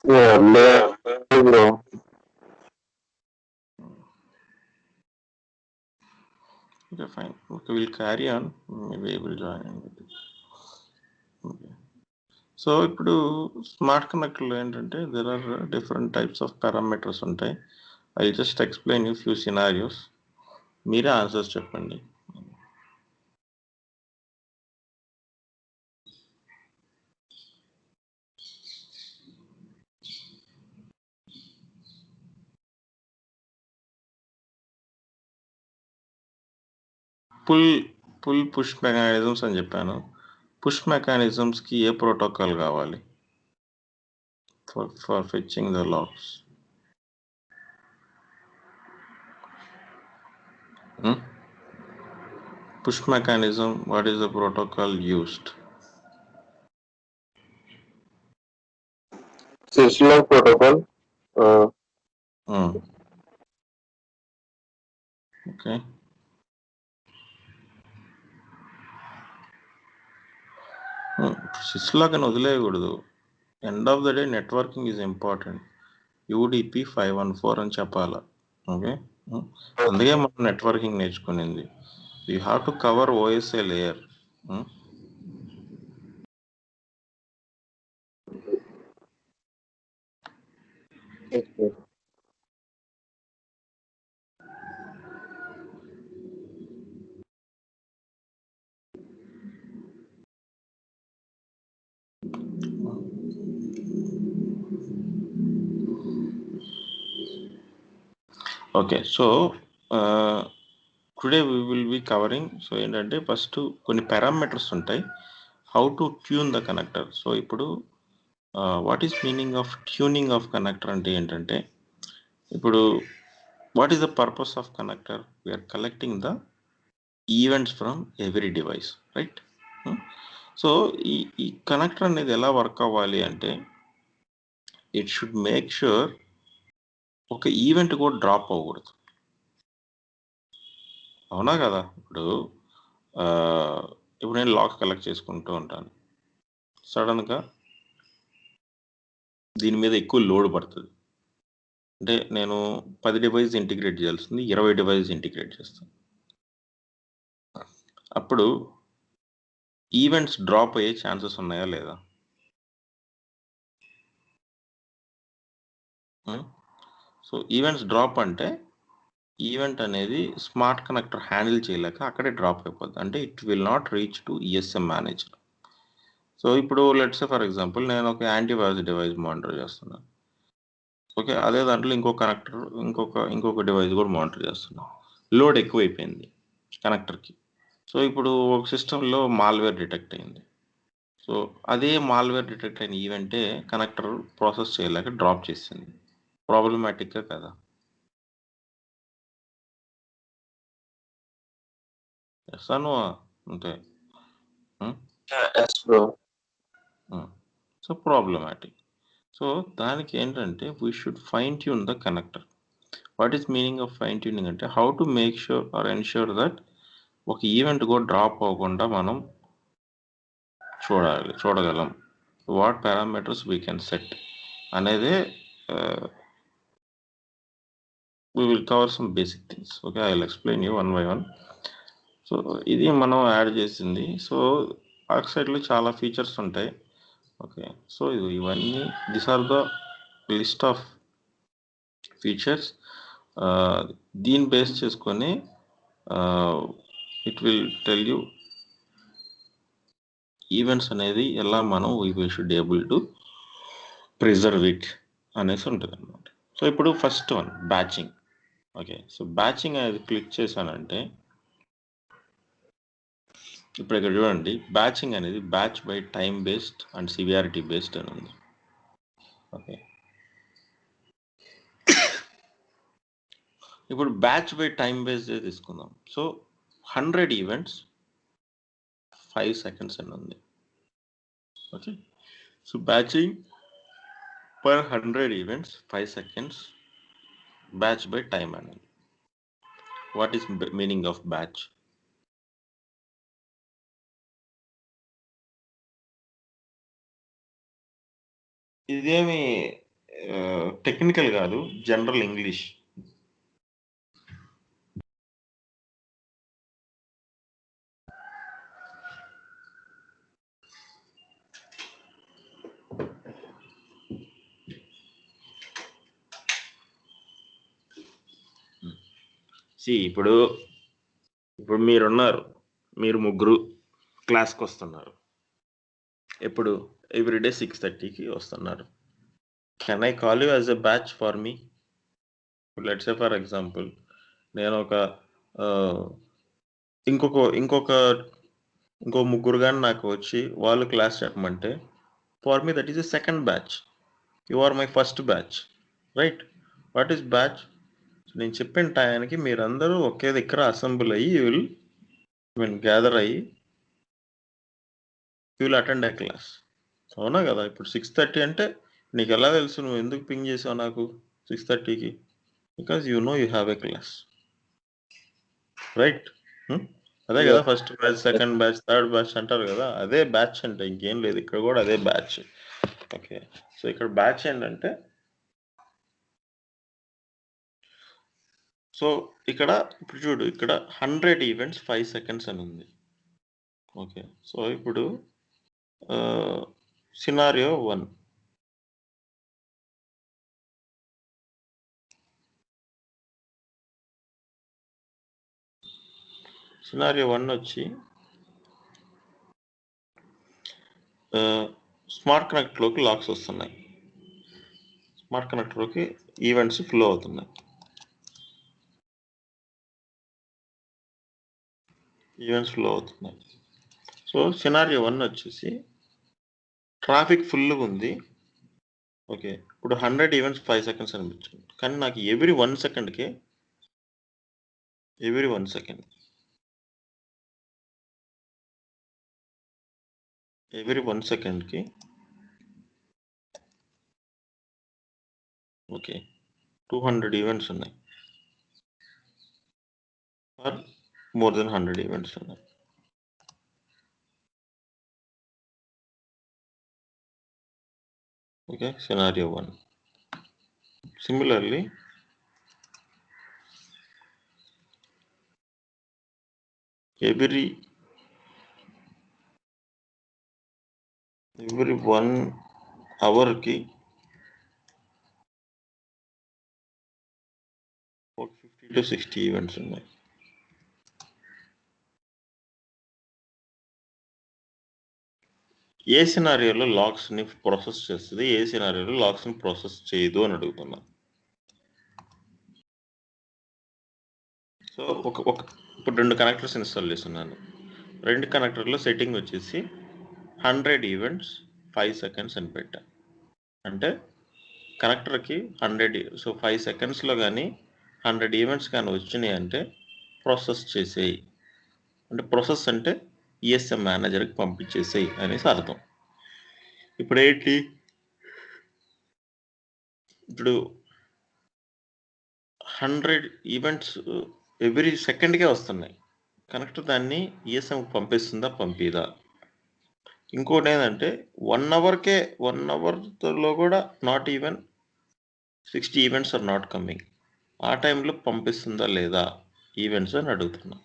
Yeah, bro. Okay, fine. Okay, we'll carry on. Maybe we'll join in with it. Okay. So ఇప్పుడు smart కనెక్టర్లో ఏంటంటే there are different types of parameters ఉంటాయి. I just explain you few scenarios, మీరే answers చెప్పండి. Pull push mechanisms అని చెప్పాను. Push మెకానిజమ్స్కి ఏ ప్రోటోకాల్ కావాలి for fetching the logs? Push mechanism, what is the protocol used? Syslog protocol. Okay. Syslog అని వదిలేయకూడదు. End of the day networking is important. UDP 514 అని చెప్పాలా. ఓకే, అందుకే మనం నెట్వర్కింగ్ నేర్చుకునింది. You have to cover OSA layer. Okay, so today we will be covering. So ఏంటంటే first కొన్ని parameters ఉంటాయి, how to tune the connector. So ఇప్పుడు what is meaning of tuning of connector అంటే ఏంటంటే, ఇప్పుడు what is the purpose of connector? We are collecting the events from every device, right? So ఈ connector అనేది ఎలా work అవ్వాలి అంటే, ఇట్ షుడ్ మేక్ ష్యూర్ ఒక ఈవెంట్ కూడా డ్రాప్ అవ్వకూడదు. అవునా కదా? ఇప్పుడు ఇప్పుడు నేను లాగ్స్ కలెక్ట్ చేసుకుంటూ ఉంటాను, సడన్గా దీని మీద ఎక్కువ లోడ్ పడుతుంది. అంటే నేను 10 డివైస్ ఇంటిగ్రేట్ చేయాల్సింది 20 డివైస్ ఇంటిగ్రేట్ చేస్తాను. అప్పుడు ఈవెంట్స్ డ్రాప్ అయ్యే ఛాన్సెస్ ఉన్నాయా లేదా? సో ఈవెంట్స్ డ్రాప్ అంటే ఈవెంట్ అనేది స్మార్ట్ కనెక్టర్ హ్యాండిల్ చేయలేక అక్కడే డ్రాప్ అయిపోద్ది. అంటే it will not reach to ESM manager. So ఇప్పుడు లెట్స్ ఫర్ ఎగ్జాంపుల్ నేను ఒక యాంటీవైరస్ డివైస్ మానిటర్ చేస్తున్నాను. ఓకే, అదే దాంట్లో ఇంకో కనెక్టర్ ఇంకొక డివైస్ కూడా మానిటర్ చేస్తున్నాను. లోడ్ ఎక్కువైపోయింది కనెక్టర్కి. సో ఇప్పుడు ఒక సిస్టంలో మాల్వేర్ డిటెక్ట్ అయింది. సో అదే మాల్వేర్ డిటెక్ట్ అయిన ఈవెంటే కనెక్టర్ ప్రాసెస్ చేయలేక డ్రాప్ చేసింది. ప్రాబ్లమాటిక్గా కదా? ఎస్తాను అంతే. Yes, bro. So problematic. So దానికి ఏంటంటే we should fine tune the connector. What is meaning of fine tuning అంటే, how to make sure or ensure that ఒక ఈవెంట్ కూడా డ్రాప్ అవ్వకుండా మనం చూడగలం. What parameters we can set అనేదే. we will cover some basic things. Okay, I will explain you one by one. So ఇది మనం add చేసింది. సో ఆక్సైడ్లో చాలా ఫీచర్స్ ఉంటాయి. ఓకే, సో ఇవన్నీ this are the list of features. దీన్ని base చేసుకొని it will tell you events అనేది ఎలా మనం we should able to preserve it అనేసి ఉంటుంది అనమాట. సో ఇప్పుడు first one batching. Okay, so batching అనేది క్లిక్ చేశానంటే ఇప్పుడు ఇక్కడ చూడండి, బ్యాచింగ్ అనేది batch by time based and severity based అని ఉంది. ఓకే, ఇప్పుడు బ్యాచ్ బై టైం బేస్డ్ తీసుకుందాం. సో 100 ఈవెంట్స్ 5 seconds అని ఉంది. Okay, so బ్యాచింగ్ per 100 events 5 seconds, batch by time అని. What is meaning of batch? ఇదేమి టెక్నికల్ కాదు, జనరల్ ఇంగ్లీష్. ఇప్పుడు మీరున్నారు, మీరు ముగ్గురు క్లాస్కి వస్తున్నారు. ఎప్పుడు? ఎవ్రీడే 6:30కి వస్తున్నారు. Can I call you as a batch for me? Let's say for example, నేను ఒక ఇంకో ముగ్గురు కానీ నాకు వచ్చి వాళ్ళు క్లాస్ చెప్పమంటే, for me that is a second batch. You are my first batch, right? What is batch? నేను చెప్పిన టయానికి మీరందరూ ఒకే దగ్గర అసెంబ్ల్ అయ్యి యూ విల్ గ్యాదర్ అయ్యి you will attend a class. అవునా కదా? ఇప్పుడు 6:30 అంటే నీకు ఎలా తెలుసు? నువ్వు ఎందుకు పింగ్ చేసావు నాకు 6:30కి? Because you know you have a class, right? అదే కదా first batch, second batch, third batch అంటారు కదా, అదే బ్యాచ్ అంటే. ఇంకేం లేదు, ఇక్కడ కూడా అదే బ్యాచ్. ఓకే, సో ఇక్కడ బ్యాచ్ ఏంటంటే, సో ఇక్కడ ఇప్పుడు చూడు, ఇక్కడ 100 ఈవెంట్స్ 5 seconds అని ఉంది. ఓకే, సో ఇప్పుడు సినారియో 1. సినారియో 1 వచ్చి స్మార్ట్ కనెక్ట్లోకి లాక్స్ వస్తున్నాయి. స్మార్ట్ కనెక్ట్లోకి ఈవెంట్స్ ఫ్లో అవుతున్నాయి. సో సినారియో 1 వచ్చేసి ట్రాఫిక్ ఫుల్గా ఉంది. ఓకే, ఇప్పుడు 100 ఈవెంట్స్ 5 seconds అనిపించింది, కానీ నాకు ఎవ్రీ 1 secondకి ఓకే 200 ఈవెంట్స్ ఉన్నాయి, ఆర్ మోర్ దెన్ 100 ఈవెంట్స్ ఉన్నాయి. Okay, scenario 1. సిమిలర్లీ every 1 hourకి 50 to 60 ఈవెంట్స్ ఉన్నాయి. ఏ సినారియోలో లాక్స్ని ప్రాసెస్ చేస్తుంది, ఏ సినారియోలో లాక్స్ని ప్రాసెస్ చేయదు అని అడుగుతున్నా. సో ఇప్పుడు 2 కనెక్టర్స్ ఇన్స్టాల్ చేస్తున్నాను. 2 కనెక్టర్లో సెట్టింగ్ వచ్చేసి 100 ఈవెంట్స్ 5 seconds అని పెట్టా. అంటే కనెక్టర్కి 100, సో 5 secondsలో కానీ 100 ఈవెంట్స్ కానీ వచ్చినాయి అంటే ప్రాసెస్ చేసేయి. అంటే ప్రాసెస్ అంటే ఈఎస్ఎం మేనేజర్కి పంపించేసేయి అనేసి అర్థం. ఇప్పుడు ఏంటి? ఇప్పుడు 100 ఈవెంట్స్ ఎవ్రీ సెకండ్కే వస్తున్నాయి. కనెక్టర్ దాన్ని ఈఎస్ఎంకి పంపిస్తుందా, పంపిదా? ఇంకోటి ఏంటంటే 1 అవర్లో కూడా not even 60 events are not coming. ఆ టైంలో పంపిస్తుందా లేదా ఈవెంట్స్ అని అడుగుతున్నా.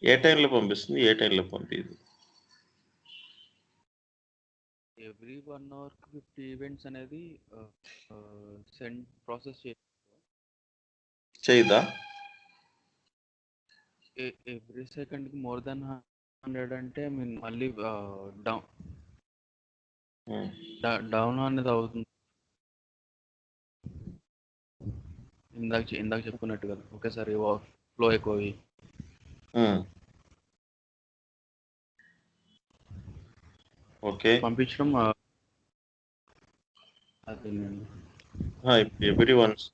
ఏ టైంలో పంపిస్తుంది, ఏ టైంలో పంపించదు? ఎవ్రీ 1 hourకి 50 ఈవెంట్స్ అనేది సెండ్ ప్రాసెస్ చేయదా? ఎవ్రీ సెకండ్కి మోర్ దెన్ 100 అంటే మీన్ మళ్ళీ డౌన్ అనేది అవుతుంది. ఇందాక చెప్పుకున్నట్టు కదా, ఒకేసారి ఫ్లో ఎక్కువ ఓకే పంపించడం.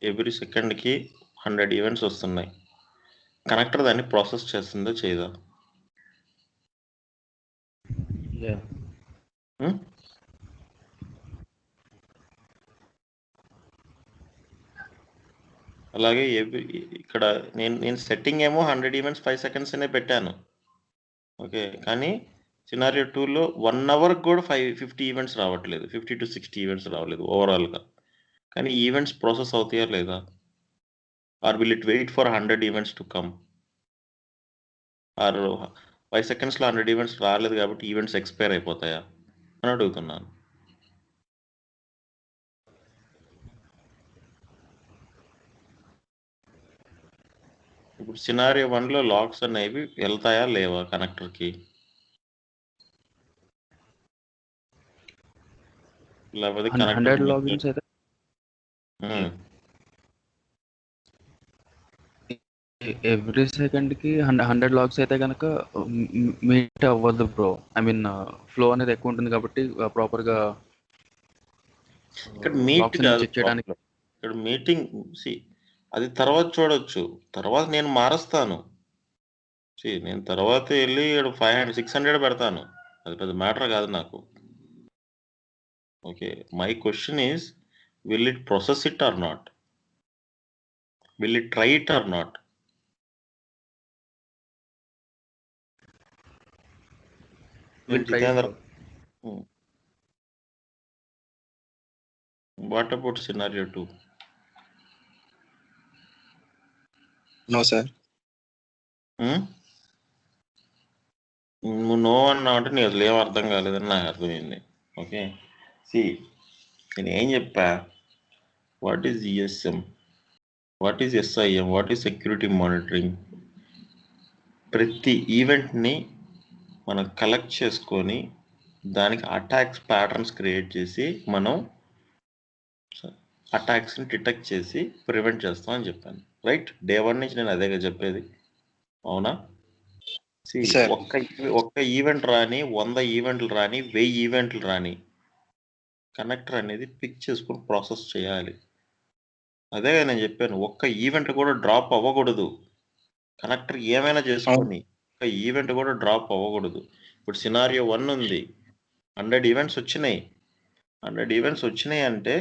ఎవ్రీ సెకండ్కి 100 ఈవెంట్స్ వస్తున్నాయి. కనెక్టర్ దాన్ని ప్రాసెస్ చేస్తుందో చేయదా? అలాగే ఇక్కడ నేను సెట్టింగ్ ఏమో 100 ఈవెంట్స్ 5 seconds అనే పెట్టాను. ఓకే, కానీ సినారియో 2లో 1 అవర్ కూడా 50 ఈవెంట్స్ రావట్లేదు, 50 to 60 ఈవెంట్స్ రావలేదు ఓవరాల్గా. కానీ ఈవెంట్స్ ప్రాసెస్ అవుతాయా లేదా? Or will it wait for 100 events to come? Or 5 సెకండ్స్లో 100 ఈవెంట్స్ రాలేదు కాబట్టి ఈవెంట్స్ ఎక్స్పైర్ అయిపోతాయా అని అడుగుతున్నాను. ఇప్పుడు సినారియో 1లో లాక్స్ అనేవి వెళ్తాయా లేవా కనెక్టర్కి? లేకపోతే 100 లాగిన్స్ అయితే ఎవ్రీ సెకండ్కి 100 లాగ్స్ అయితే కనుక మీట్ అవ్వదు బ్రో. ఐ మీన్ ఫ్లో అనేది ఎక్కువ ఉంటుంది కాబట్టి ప్రాపర్గా ఇక్కడ మీట్ కాదు చెక్ చేయడానికి. ఇక్కడ మీటింగ్ అది తర్వాత చూడొచ్చు, తర్వాత నేను మారుస్తాను. నేను తర్వాత వెళ్ళి 500 600 పెడతాను, అది పెద్ద మ్యాటర్ కాదు నాకు. Okay, my question is will it process it or not? Will it try it or not? Jitendra, what about scenario 2? No sir. నువ్వు నో అన్నావు అంటే నీకు అసలు ఏం అర్థం కాలేదని నాకు అర్థమైంది. ఓకే, నేను ఏం చెప్పా? What is ESM, what is SIM, what is security monitoring? ప్రతి ఈవెంట్ని మనం కలెక్ట్ చేసుకొని దానికి అటాక్స్ ప్యాటర్న్స్ క్రియేట్ చేసి మనం అటాక్స్ని డిటెక్ట్ చేసి ప్రివెంట్ చేస్తామని చెప్పాను, రైట్? డే 1 నుంచి నేను అదేగా చెప్పేది, అవునా? ఒక్క ఈవెంట్ రాని, 100 ఈవెంట్లు రాని, 1000 ఈవెంట్లు రాని, కనెక్టర్ అనేది పిక్ చేసుకుని ప్రాసెస్ చేయాలి. అదే నేను చెప్పాను, ఒక్క ఈవెంట్ కూడా డ్రాప్ అవ్వకూడదు. కనెక్టర్ ఏమైనా చేసుకొని ఒక్క ఈవెంట్ కూడా డ్రాప్ అవ్వకూడదు. ఇప్పుడు సినారియో 1 ఉంది, 100 ఈవెంట్స్ వచ్చినాయి. 100 ఈవెంట్స్ వచ్చినాయి అంటే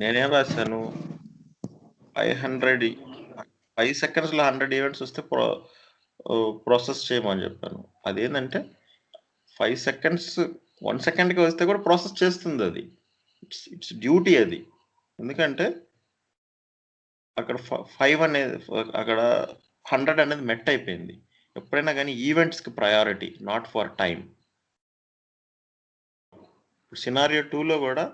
నేనేం రాశాను? 5 సెకండ్స్లో 100 ఈవెంట్స్ వస్తే ప్రాసెస్ చేయమని చెప్పాను. అదేంటంటే 5 సెకండ్స్ 1 సెకండ్కి వస్తే కూడా ప్రాసెస్ చేస్తుంది అది. ఇట్స్ డ్యూటీ అది. ఎందుకంటే అక్కడ 5 అనేది, అక్కడ 100 అనేది మెట్ అయిపోయింది. ఎప్పుడైనా కానీ ఈవెంట్స్కి ప్రయారిటీ, నాట్ ఫర్ టైం. ఇప్పుడు సినారియో 2లో కూడా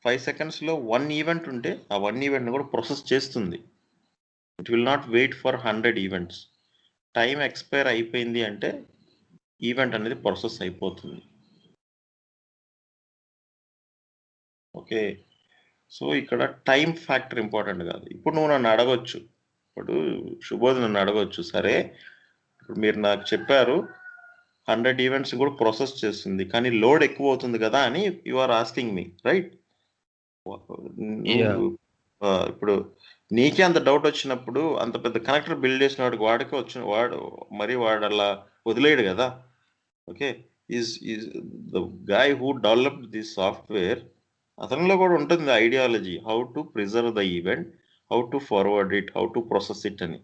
5 సెకండ్స్లో 1 ఈవెంట్ ఉంటే ఆ 1 ఈవెంట్ని కూడా ప్రాసెస్ చేస్తుంది. It will not wait for 100 events. Time expire అయిపోయింది అంటే ఈవెంట్ అనేది ప్రాసెస్ అయిపోతుంది. ఓకే, సో ఇక్కడ టైం ఫ్యాక్టర్ ఇంపార్టెంట్ కాదు. ఇప్పుడు నువ్వు నన్ను అడగొచ్చు, ఇప్పుడు శుభోద్ నన్ను అడగొచ్చు, సరే ఇప్పుడు మీరు నాకు చెప్పారు 100 ఈవెంట్స్ కూడా ప్రాసెస్ చేస్తుంది కానీ లోడ్ ఎక్కువ అవుతుంది కదా అని you are asking me, right? ఇప్పుడు నీకే అంత డౌట్ వచ్చినప్పుడు అంత పెద్ద కనెక్టర్ బిల్డ్ చేసిన వాడికి వాడు అలా వదిలేయడు కదా. Okay, is the guy who developed this software, అతనిలో కూడా ఉంటుంది ideology, how to preserve the event, how to forward it, how to process it అని,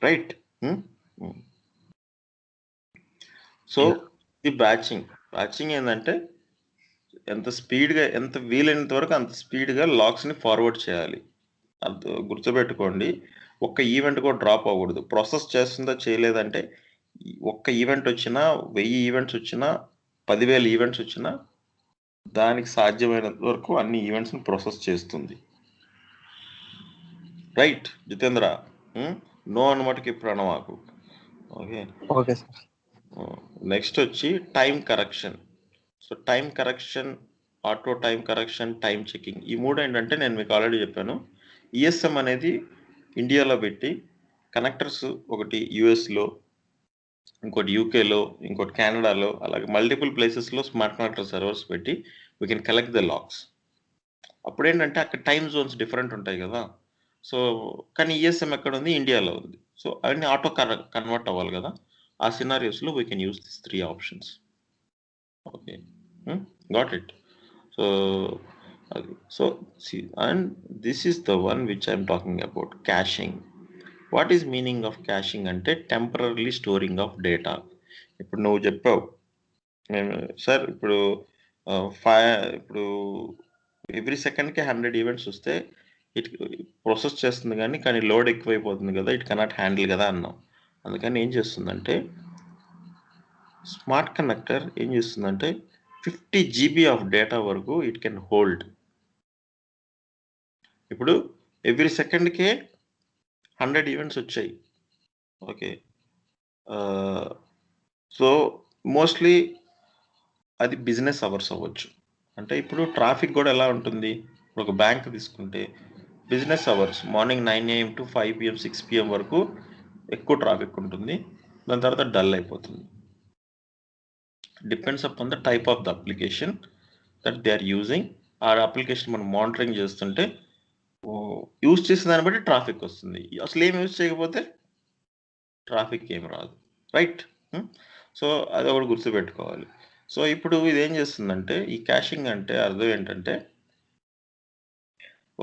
రైట్? సో ఈ బ్యాచింగ్ ఏంటంటే ఎంత స్పీడ్గా, ఎంత వీలైనంత వరకు అంత స్పీడ్గా లాక్స్ని ఫార్వర్డ్ చేయాలి. అది గుర్తుపెట్టుకోండి, ఒక్క ఈవెంట్ కూడా డ్రాప్ అవ్వకూడదు. ప్రాసెస్ చేస్తుందా చేయలేదంటే ఒక్క ఈవెంట్ వచ్చినా, 1000 ఈవెంట్స్ వచ్చినా, 10,000 ఈవెంట్స్ వచ్చినా దానికి సాధ్యమైనంత వరకు అన్ని ఈవెంట్స్ని ప్రాసెస్ చేస్తుంది, రైట్ జితేంద్ర? నో అన్నమాటకి ఇప్పుడు అనమాకు. Okay sir. నెక్స్ట్ వచ్చి time correction. So time correction, auto time correction, time checking, ఈ మూడు ఏంటంటే నేను మీకు ఆల్రెడీ చెప్పాను. ఈఎస్ఎం అనేది ఇండియాలో పెట్టి కనెక్టర్స్ ఒకటి యుఎస్లో, ఇంకోటి యూకేలో, ఇంకోటి కెనడాలో, అలాగే మల్టిపుల్ ప్లేసెస్లో స్మార్ట్ కనెక్టర్ సర్వర్స్ పెట్టి we can collect the logs. అప్పుడు ఏంటంటే అక్కడ టైం జోన్స్ డిఫరెంట్ ఉంటాయి కదా. సో కానీ ఈఎస్ఎం ఎక్కడ ఉంది? ఇండియాలో ఉంది. సో అవన్నీ ఆటో కన్వర్ట్ అవ్వాలి కదా. ఆ సినారియోస్లో we can use this 3 options. Okay, got it. So see, and this is the one which I'm talking about, caching. What is meaning of caching అంటే టెంపరరీ స్టోరింగ్ ఆఫ్ డేటా. ఇప్పుడు నువ్వు చెప్పావు నేను sir ఇప్పుడు ఇప్పుడు ఎవ్రీ సెకండ్కి 100 events వస్తే it process చేస్తుంది కానీ లోడ్ ఎక్కువైపోతుంది కదా, ఇట్ కెనాట్ హ్యాండిల్ కదా అన్నాం. అందుకని ఏం చేస్తుందంటే స్మార్ట్ కనెక్టర్ ఏం చేస్తుందంటే 50 GB ఆఫ్ డేటా వరకు ఇట్ కెన్ హోల్డ్. ఇప్పుడు ఎవ్రీ సెకండ్కే 100 ఈవెంట్స్ వచ్చాయి. ఓకే, సో మోస్ట్లీ అది బిజినెస్ అవర్స్ అవ్వచ్చు. అంటే ఇప్పుడు ట్రాఫిక్ కూడా ఎలా ఉంటుంది, ఇప్పుడు ఒక బ్యాంక్ తీసుకుంటే business hours morning 9 AM to 5 PM 6 PM వరకు ఎక్కువ ట్రాఫిక్ ఉంటుంది, దాని తర్వాత డల్ అయిపోతుంది. Depends upon the type of the application that they are using. ఆ అప్లికేషన్ మనం మానిటరింగ్ చేస్తుంటే యూజ్ చేసిన దాన్ని బట్టి ట్రాఫిక్ వస్తుంది. అసలు ఏం యూజ్ చేయకపోతే ట్రాఫిక్ ఏం రాదు, రైట్? సో అది ఒకటి గుర్తుపెట్టుకోవాలి. సో ఇప్పుడు ఇదేం చేస్తుందంటే ఈ క్యాషింగ్ అంటే అర్థం ఏంటంటే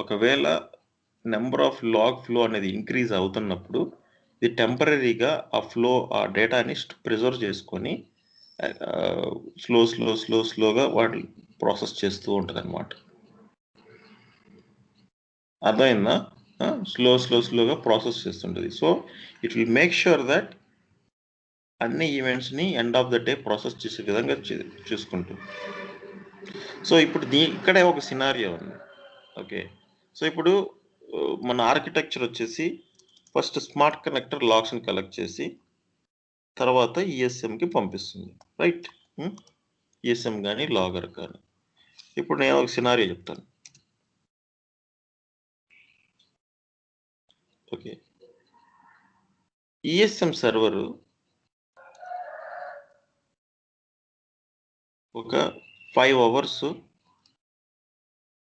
ఒకవేళ నెంబర్ ఆఫ్ లాగ్ ఫ్లో అనేది ఇంక్రీజ్ అవుతున్నప్పుడు ఇది టెంపరీగా ఆ డేటాని ప్రిజర్వ్ చేసుకొని స్లోగా వాటి ప్రాసెస్ చేస్తూ ఉంటుంది అనమాట. అర్థమైందా? స్లోగా ప్రాసెస్ చేస్తుంటుంది. So it will make sure that అన్ని ఈవెంట్స్ని end of the day process చేసే విధంగా చూసుకుంటుంది. సో ఇప్పుడు ఇక్కడే ఒక సినారియో ఉంది. ఓకే, సో ఇప్పుడు మన ఆర్కిటెక్చర్ వచ్చేసి ఫస్ట్ స్మార్ట్ కనెక్టర్ లాగ్స్ని కలెక్ట్ చేసి తర్వాత ఈఎస్ఎంకి పంపిస్తుంది, రైట్? ఈఎస్ఎం కానీ లాగర్ కానీ. ఇప్పుడు నేను ఒక సినారియో చెప్తాను. ఓకే, ఈఎస్ఎం సర్వరు ఒక 5 hours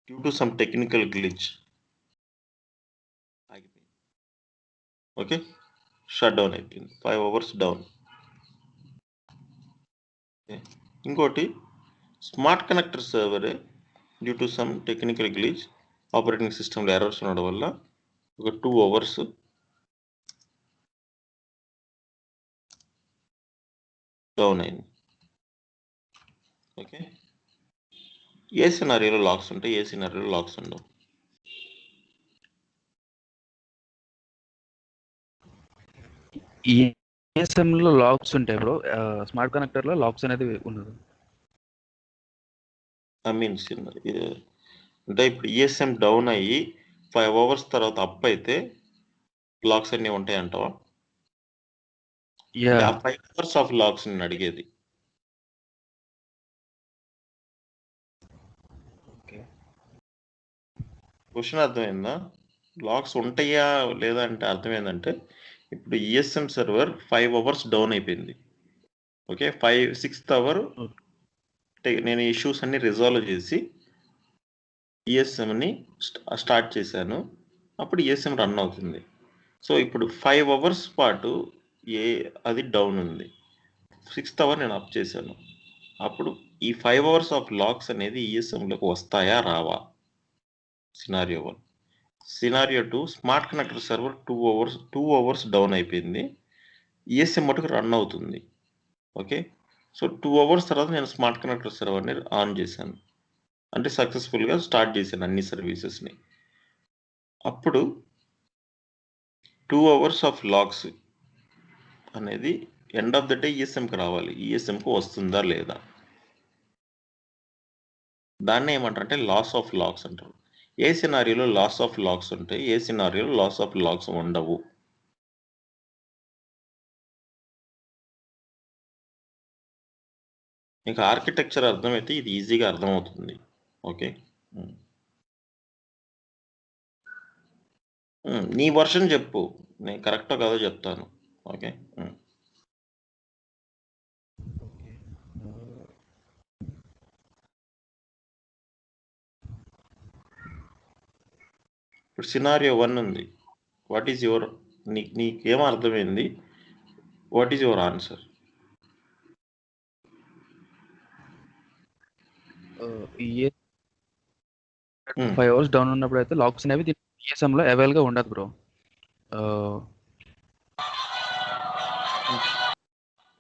due to some technical glitch ఆగిపోయింది. ఓకే, షట్ డౌన్ అయిపోయింది, 5 hours డౌన్. ఇంకోటి స్మార్ట్ కనెక్టర్ సర్వరే due to some technical glitch operating సిస్టమ్లో ఎర్రర్స్ ఉండడం వల్ల ఒక 2 hours డౌన్ అయింది. ఓకే, ఏ సినారియోలో లాక్స్ ఉంటాయి, ఏ సినారియోలో లాక్స్ ఉండవు? ఈఎస్ఎంలో లాక్స్ ఉంటాయి బ్రో, స్మార్ట్ కనెక్టర్లో లాక్స్ అనేది ఉండదు. ఐ మీన్ అంటే ఇప్పుడు ఈఎస్ఎం డౌన్ అయ్యి 5 hours తర్వాత అప్ అయితే లాక్స్ అన్నీ ఉంటాయి అంటావా? 5 hours ఆఫ్ లాక్స్ నేను అడిగేది. క్వశ్చన్ అర్థమైందా? లాక్స్ ఉంటాయా లేదా అంటే అర్థం ఏంటంటే ఇప్పుడు ఈఎస్ఎం సర్వర్ 5 hours డౌన్ అయిపోయింది. ఓకే, 6th hour నేను ఇష్యూస్ అన్ని రిజాల్వ్ చేసి ఈఎస్ఎంని స్టార్ట్ చేశాను, అప్పుడు ఈఎస్ఎం రన్ అవుతుంది. సో ఇప్పుడు 5 hours పాటు అది డౌన్ ఉంది, 6th hour నేను అప్ చేశాను. అప్పుడు ఈ 5 hours ఆఫ్ లాక్స్ అనేది ఈఎస్ఎంలోకి వస్తాయా రావా? Scenario 1. Scenario 2, smart connector server 2 hours down అయిపోయింది, ఈఎస్ఎం మటుకు రన్ అవుతుంది. ఓకే, సో 2 hours తర్వాత నేను స్మార్ట్ కనెక్టర్ సర్వర్ని ఆన్ చేశాను, అంటే సక్సెస్ఫుల్గా స్టార్ట్ చేశాను అన్ని సర్వీసెస్ని. అప్పుడు 2 hours ఆఫ్ లాగ్స్ అనేది ఎండ్ ఆఫ్ ద డే ఈఎస్ఎంకి రావాలి. ఈఎస్ఎంకి వస్తుందా లేదా, దాన్ని ఏమంటారంటే లాస్ ఆఫ్ లాగ్స్ అంటారు. ఏ సినారియోలో లాస్ ఆఫ్ లాగ్స్ ఉంటాయి, ఏ సినారియోలో లాస్ ఆఫ్ లాగ్స్ ఉండవు? మీకు ఆర్కిటెక్చర్ అర్థమైతే ఇది ఈజీగా అర్థమవుతుంది. ఓకే, నీ వర్షన్ చెప్పు, నేను కరెక్టో కాదో చెప్తాను. ఓకే, ఇప్పుడు సినారియో 1 ఉంది. వాట్ ఈజ్ యువర్, నీకేం అర్థమైంది? What is your answer? 5 hours down ఉన్నప్పుడు అయితే లాక్స్ అనేవి ఈఎస్ఎంలో అవైలబుల్గా ఉండదు bro.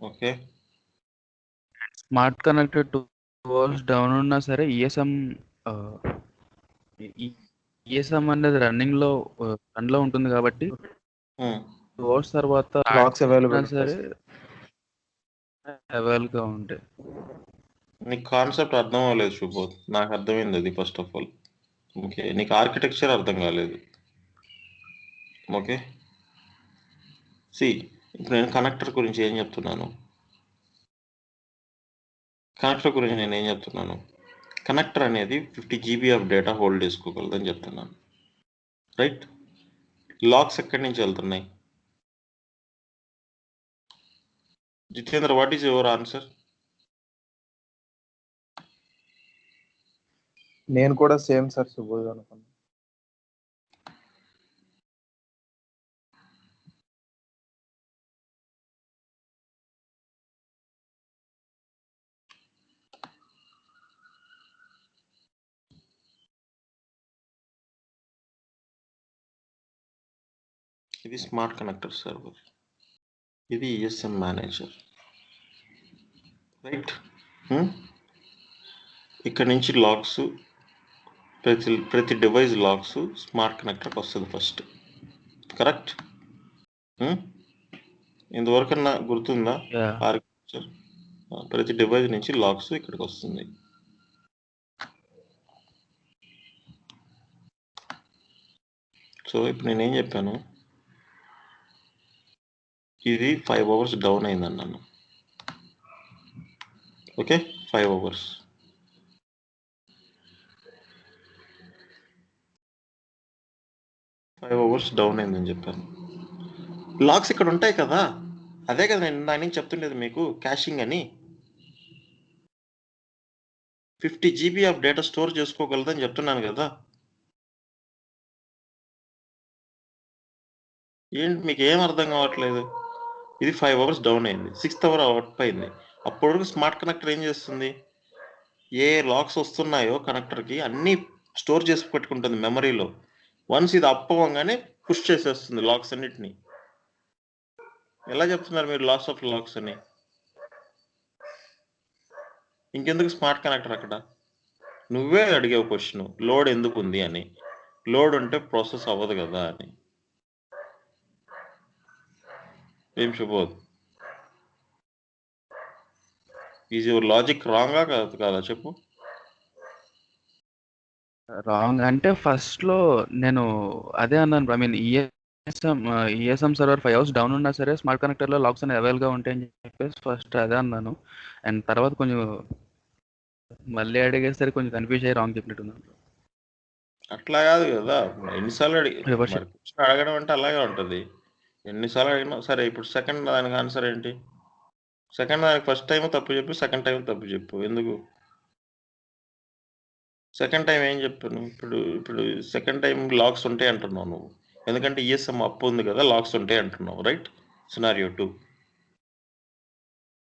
Okay, smart connected 2 hours down ఉన్నా సరే ఈఎస్ఎం అనేది రన్లో ఉంటుంది కాబట్టి 2 అవర్స్ తర్వాత లాక్స్ అవైలబుల్ సరే అవైలబుల్గా ఉంటాయి. నీకు కాన్సెప్ట్ అర్థం అవ్వలేదు శుభోత్. నాకు అర్థమైంది అది ఫస్ట్ ఆఫ్ ఆల్. ఓకే, నీకు ఆర్కిటెక్చర్ అర్థం కాలేదు. ఓకే, ఇప్పుడు నేను కనెక్టర్ గురించి ఏం చెప్తున్నాను? కనెక్టర్ అనేది 50 GB ఆఫ్ డేటా హోల్డ్ చేసుకోగలదని చెప్తున్నాను, రైట్? లాక్స్ ఎక్కడి నుంచి వెళ్తున్నాయి? Jitendra, what is your answer? నేను కూడా సేమ్ సార్ సుబోధ్ అనుకున్నాను. ఇది స్మార్ట్ కనెక్టర్ సర్వర్, ఇది ఈఎస్ఎం మేనేజర్, రైట్? ఇక్కడ నుంచి లాగ్స్, ప్రతి డివైస్ లాగ్స్ స్మార్ట్ కనెక్టర్కి వస్తుంది ఫస్ట్, కరెక్ట్? ఇంతవరకన్నా గుర్తుందా ఆర్కిటెక్చర్? ప్రతి డివైస్ నుంచి లాగ్స్ ఇక్కడికి వస్తుంది. సో ఇప్పుడు నేనేం చెప్పాను? ఇది 5 అవర్స్ డౌన్ అయిందన్నాను. Okay, 5 hours. డౌన్ అయిందని చెప్పాను. లాగ్స్ ఇక్కడ ఉంటాయి కదా, అదే కదా నేను దాని నుంచి చెప్తుండేది మీకు, క్యాషింగ్ అని. 50 GB ఆఫ్ డేటా స్టోర్ చేసుకోగలదని చెప్తున్నాను కదా. ఏంటి మీకు ఏం అర్థం కావట్లేదు? ఇది 5 అవర్స్ డౌన్ అయింది, 6th అవర్ అప్ అయింది. అప్పటి వరకు స్మార్ట్ కనెక్టర్ ఏం చేస్తుంది? ఏ లాక్స్ వస్తున్నాయో కనెక్టర్కి అన్నీ స్టోర్ చేసి పెట్టుకుంటుంది మెమరీలో. వన్స్ ఇది అప్ అవ్వగానే పుష్ చేసేస్తుంది లాక్స్ అన్నిటిని. ఎలా చెప్తున్నారు మీరు లాస్ ఆఫ్ లాక్స్ అని? ఇంకెందుకు స్మార్ట్ కనెక్టర్ అక్కడ? నువ్వే అడిగావు క్వశ్చన్, లోడ్ ఎందుకు ఉంది అని. లోడ్ ఉంటే ప్రాసెస్ అవ్వదు కదా అని. ఏం శుభోద్, ఈజ్ యువర్ లాజిక్ రాంగా కాదా చెప్పు? రాంగ్ అంటే ఫస్ట్లో నేను అదే అన్నాను. I mean ESM server 5 hours down ఉన్నా సరే స్మార్ట్ కనెక్టర్లో లాక్స్ అనేవి అవైలబుల్గా ఉంటాయని చెప్పేసి ఫస్ట్ అదే అన్నాను. అండ్ తర్వాత కొంచెం మళ్ళీ అడిగేసరికి కొంచెం కన్ఫ్యూజ్ అయ్యి రాంగ్ చెప్పినట్టున్నాను. అట్లా కాదు కదా, ఎన్నిసార్లు అడగడం అంటే అలాగే ఉంటుంది. ఎన్నిసార్లు అడిగినా సరే. ఇప్పుడు సెకండ్ దానికి ఆన్సర్ ఏంటి? సెకండ్ దానికి ఫస్ట్ టైం తప్పు చెప్పు, సెకండ్ టైం తప్పు చెప్పు. ఎందుకు సెకండ్ టైం ఏం చెప్పాను? ఇప్పుడు సెకండ్ టైం లాక్స్ ఉంటాయి అంటున్నావు నువ్వు, ఎందుకంటే ఈఎస్ఎం అప్పు ఉంది కదా, లాక్స్ ఉంటాయి అంటున్నావు, రైట్? సినారియో 2,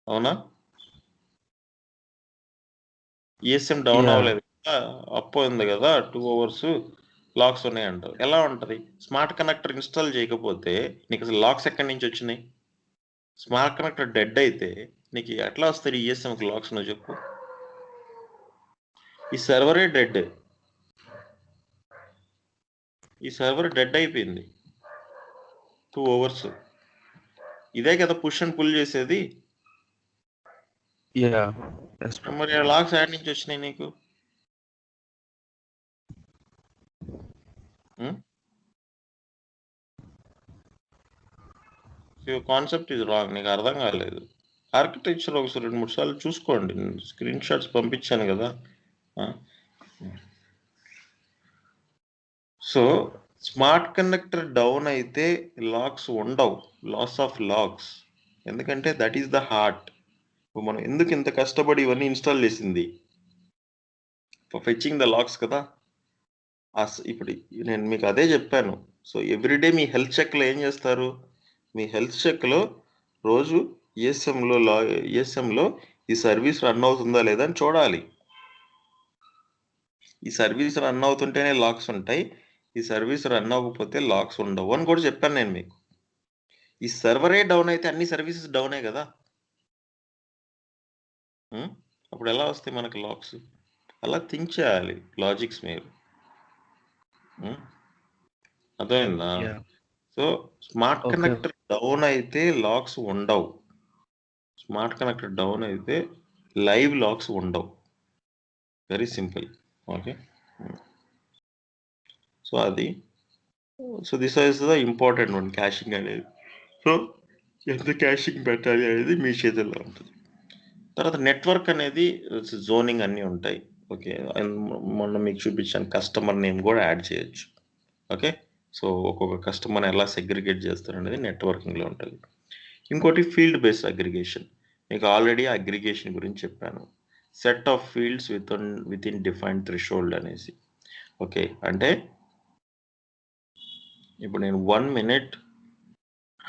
అవునా? ఈఎస్ఎం డౌన్ అవ్వలేదు కదా, అప్పు ఉంది కదా, 2 అవర్స్ లాక్స్ ఉన్నాయి అంటారు. ఎలా ఉంటుంది? స్మార్ట్ కనెక్టర్ ఇన్స్టాల్ చేయకపోతే నీకు అసలు లాక్స్ ఎక్కడి నుంచి వచ్చినాయి? స్మార్ట్ కనెక్టర్ డెడ్ అయితే నీకు ఎట్లా వస్తాయి ఈఎస్ఎంకి లాక్స్? నువ్వు చెప్పు. ఈ సర్వరే డెడ్, ఈ సర్వర్ డెడ్ అయిపోయింది 2 అవర్స్. ఇదే కదా పుష్ అండ్ పుల్ చేసేది. మరి లాక్స్ యాడ్ నుంచి వచ్చినాయి నీకు? కాన్సెప్ట్ ఇది రాంగ్, నీకు అర్థం కాలేదు. ఆర్కిటెక్చర్ ఒకసారి 2-3 సార్లు చూసుకోండి, స్క్రీన్ షాట్స్ పంపించాను కదా. సో స్మార్ట్ కనెక్టర్ డౌన్ అయితే లాక్స్ ఉండవు, లాస్ ఆఫ్ లాక్స్. ఎందుకంటే దట్ ఈస్ ద హార్ట్. మనం ఎందుకు ఇంత కష్టపడి ఇవన్నీ ఇన్స్టాల్ చేసింది? ఫర్ ఫెచింగ్ ద లాక్స్ కదా. ఇప్పుడు నేను మీకు అదే చెప్పాను. సో ఎవ్రీడే మీ హెల్త్ చెక్లో ఏం చేస్తారు? మీ హెల్త్ చెక్లో రోజు ఈఎస్ఎంలో ఈ సర్వీస్ రన్ అవుతుందా లేదా అని చూడాలి. ఈ సర్వీస్ రన్ అవుతుంటేనే లాక్స్ ఉంటాయి, ఈ సర్వీస్ రన్ అవ్వకపోతే లాక్స్ ఉండవు అని కూడా చెప్పాను నేను మీకు. ఈ సర్వరే డౌన్ అయితే అన్ని సర్వీసెస్ డౌనే కదా. అప్పుడు ఎలా వస్తాయి మనకు లాక్స్? అలా థింక్ చేయాలి లాజిక్స్ మీరు. అర్థమైందా? Yeah! So smart okay. Connector down అయితే లాక్స్ ఉండవు. స్మార్ట్ కనెక్టర్ డౌన్ అయితే లైవ్ లాక్స్ ఉండవు. Very simple. ఓకే. సో అది so this is the important one, cashing అనేది. సో ఎంత క్యాషింగ్ పెట్టాలి అనేది మీ చేతుల్లో ఉంటుంది. తర్వాత నెట్వర్క్ అనేది జోనింగ్ అన్నీ ఉంటాయి. ఓకే. మొన్న మీకు చూపించాను, కస్టమర్ నేమ్ కూడా యాడ్ చేయొచ్చు. ఓకే. సో ఒక్కొక్క కస్టమర్ని ఎలా సెగ్రిగేట్ చేస్తారు అనేది నెట్వర్కింగ్లో ఉంటుంది. ఇంకోటి ఫీల్డ్ బేస్డ్ అగ్రిగేషన్. మీకు ఆల్రెడీ అగ్రిగేషన్ గురించి చెప్పాను. Set of fields with in defined threshold అనేసి. ఓకే. అంటే ఇప్పుడు నేను 1 minute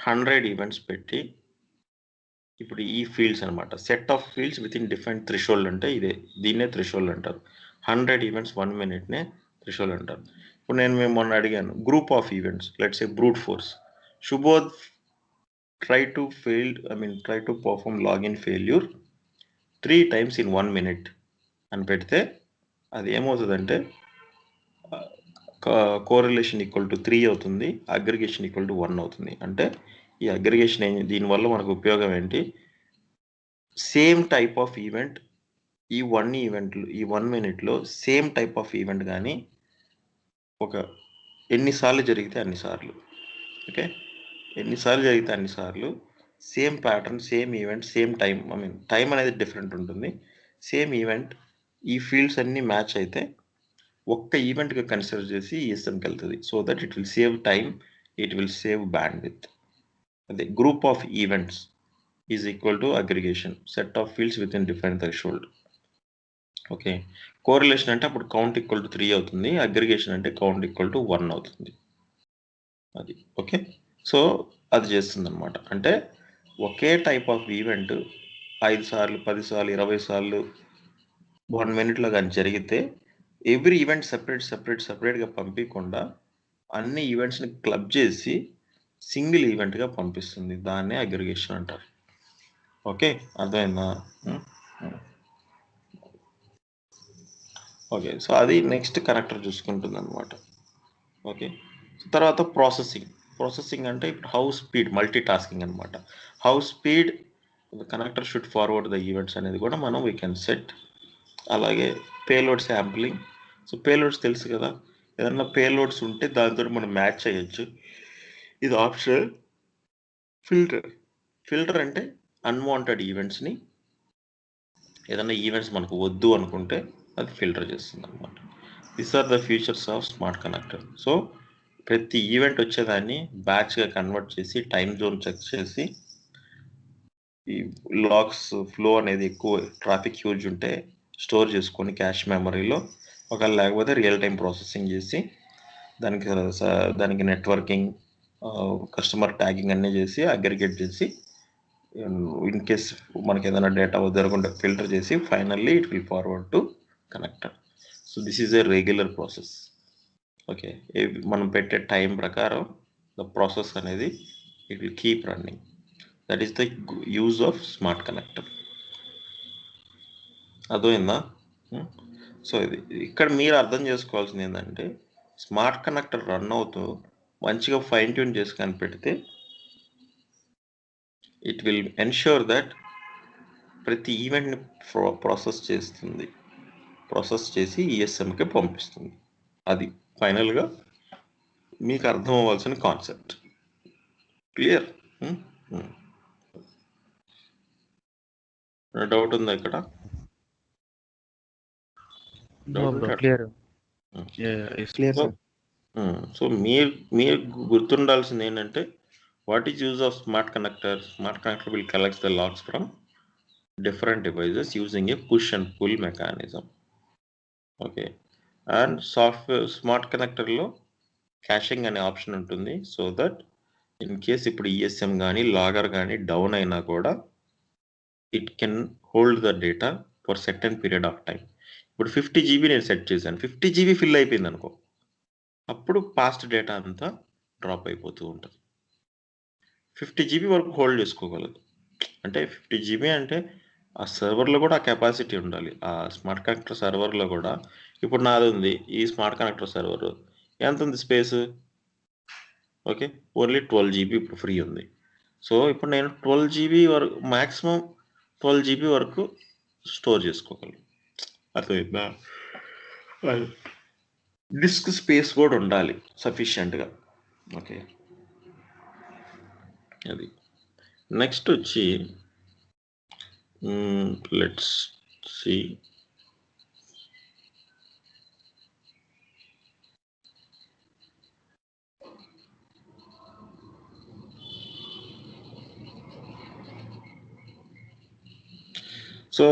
100 ఈవెంట్స్ పెట్టి, ఇప్పుడు ఈ ఫీల్డ్స్ అనమాట, set of fields with in defined threshold అంటే ఇదే, దీన్నే థ్రెషోల్డ్ అంటారు. 100 ఈవెంట్స్ 1 minute-నే థ్రెషోల్డ్ అంటారు. ఇప్పుడు నేను మేము మొన్న అడిగాను, group of events, let's a brute force, Subodh try to perform login failure 3 times in 1 minute అని పెడితే అది ఏమవుతుందంటే కోరిలేషన్ ఈక్వల్ టు 3 అవుతుంది, అగ్రిగేషన్ ఈక్వల్ టు 1 అవుతుంది. అంటే ఈ అగ్రిగేషన్ దీనివల్ల మనకు ఉపయోగం ఏంటి? సేమ్ టైప్ ఆఫ్ ఈవెంట్ ఈ 1 minute-లో సేమ్ టైప్ ఆఫ్ ఈవెంట్ కానీ ఒక ఎన్నిసార్లు జరిగితే అన్నిసార్లు, ఓకే, ఎన్నిసార్లు జరిగితే అన్నిసార్లు same pattern, same event, same time, time అనేది డిఫరెంట్ ఉంటుంది, సేమ్ ఈవెంట్, ఈ ఫీల్డ్స్ అన్నీ మ్యాచ్ అయితే ఒక్క ఈవెంట్గా కన్సిడర్ చేసి ఈఎస్ఎంకి వెళ్తుంది. So that it will save time, it will save bandwidth. అదే group of events is equal to aggregation, set of fields within different threshold. Okay. Correlation అంటే అప్పుడు కౌంట్ ఈక్వల్ టు 3 అవుతుంది, aggregation అంటే count equal to 1 అవుతుంది. అది okay. So అది చేస్తుంది అనమాట. అంటే ఒకే టైప్ ఆఫ్ ఈవెంట్ 5 సార్లు, 10 సార్లు, 20 సార్లు 1 minute-లో కానీ జరిగితే ఎవ్రీ ఈవెంట్ సెపరేట్గా పంపించకుండా అన్ని ఈవెంట్స్ని క్లబ్ చేసి సింగిల్ ఈవెంట్గా పంపిస్తుంది. దాన్నే అగ్రిగేషన్ అంటారు. ఓకే, అర్థమైందా? ఓకే. సో అది నెక్స్ట్ కనెక్టర్ చూసుకుంటుంది అనమాట. ఓకే. తర్వాత ప్రాసెసింగ్ అంటే ఇప్పుడు హౌ స్పీడ్, మల్టీ టాస్కింగ్ అనమాట. How speed the connector should forward the events అనేది కూడా మనం వీ కెన్ సెట్. అలాగే పేలోడ్ శాంప్లింగ్. సో పేలోడ్స్ తెలుసు కదా, ఏదన్నా పేలోడ్స్ ఉంటే దాంతో మనం మ్యాచ్ చేయొచ్చు. ఇది ఆప్షనల్. ఫిల్టర్ అంటే అన్వాంటెడ్ ఈవెంట్స్ని, ఏదన్నా ఈవెంట్స్ మనకు వద్దు అనుకుంటే అది ఫిల్టర్ చేస్తుంది అనమాట. These are the features of smart connector. So ప్రతి ఈవెంట్ వచ్చేదాన్ని బ్యాచ్గా కన్వర్ట్ చేసి, టైం జోన్ చెక్ చేసి, ఈ లాగ్స్ ఫ్లో అనేది ఎక్కువ ట్రాఫిక్ హ్యూజ్ ఉంటే స్టోర్ చేసుకొని క్యాష్ మెమరీలో, ఒకవేళ లేకపోతే రియల్ టైం ప్రాసెసింగ్ చేసి దానికి నెట్వర్కింగ్, కస్టమర్ ట్యాగింగ్ అన్నీ చేసి అగ్రిగేట్ చేసి, ఇన్ కేస్ మనకి ఏదైనా డేటా జరగకుండా ఫిల్టర్ చేసి finally it will forward to connector. So this is a regular process. Okay. మనం పెట్టే టైం ప్రకారం ద ప్రాసెస్ అనేది it will keep running. That is the use of smart connector. అర్థమైందా? So ఇది ఇక్కడ మీరు అర్థం చేసుకోవాల్సింది ఏంటంటే, స్మార్ట్ కనెక్టర్ రన్ అవుతూ మంచిగా ఫైన్ ట్యూన్ చేసి కనిపెడితే ఇట్ విల్ ఎన్ష్యూర్ దట్ ప్రతి ఈవెంట్ని ప్రాసెస్ చేసి ఈఎస్ఎంకి పంపిస్తుంది. అది ఫైనల్గా మీకు అర్థం అవ్వాల్సిన కాన్సెప్ట్. క్లియర్? డౌట్ ఉందా ఇక్కడ? క్లియర్. సో మీరు గుర్తుండాల్సింది ఏంటంటే, what is use of smart connector? Smart connector will collect the logs from different devices using a push and pull mechanism. Okay. And smart కనెక్టర్లో క్యాషింగ్ అనే ఆప్షన్ ఉంటుంది. So that in case ఇప్పుడు ESM కానీ logger కానీ down అయినా కూడా it can hold the data for certain period of time. ఇప్పుడు 50 GB నేను సెట్ చేశాను, 50 GB ఫిల్ అయిపోయింది అనుకో, అప్పుడు పాస్ట్ డేటా అంతా డ్రాప్ అయిపోతూ ఉంటుంది. 50 GB వరకు హోల్డ్ చేసుకోగలదు. అంటే 50 GB అంటే ఆ సర్వర్లో కూడా ఆ కెపాసిటీ ఉండాలి. ఆ స్మార్ట్ కనెక్టర్ సర్వర్లో కూడా ఇప్పుడు నాది ఉంది. ఈ స్మార్ట్ కనెక్టర్ సర్వర్ ఎంత ఉంది స్పేస్? ఓకే, ఓన్లీ 12 GB ఇప్పుడు ఫ్రీ ఉంది. సో ఇప్పుడు నేను 12 GB వరకు మ్యాక్సిమం 12 GB వరకు స్టోర్ చేసుకోగలను. అర్థమైందా? డిస్క్ స్పేస్ కూడా ఉండాలి సఫిషియెంట్గా. ఓకే, అది నెక్స్ట్ వచ్చి లెట్స్ సి. సో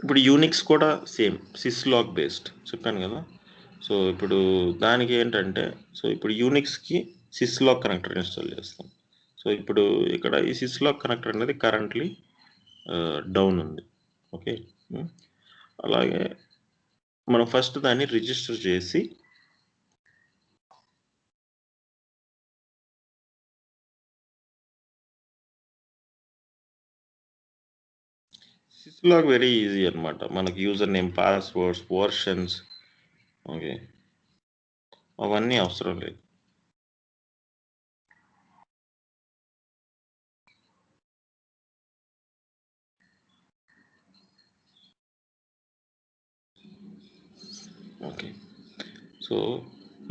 ఇప్పుడు యూనిక్స్ కూడా సేమ్ సిస్లాగ్ బేస్డ్ చెప్పాను కదా. సో ఇప్పుడు దానికి ఏంటంటే, సో ఇప్పుడు యూనిక్స్కి సిస్లాగ్ కనెక్టర్ ఇన్స్టాల్ చేస్తాం. సో ఇప్పుడు ఇక్కడ ఈ సిస్లాగ్ కనెక్టర్ అనేది కరెంట్లీ డౌన్ ఉంది. ఓకే, అలాగే మనం ఫస్ట్ దాన్ని రిజిస్టర్ చేసి సిస్లాగ్ వెరీ ఈజీ అనమాట. మనకి user name, passwords, versions, okay, అవన్నీ అవసరం లేదు. Okay, so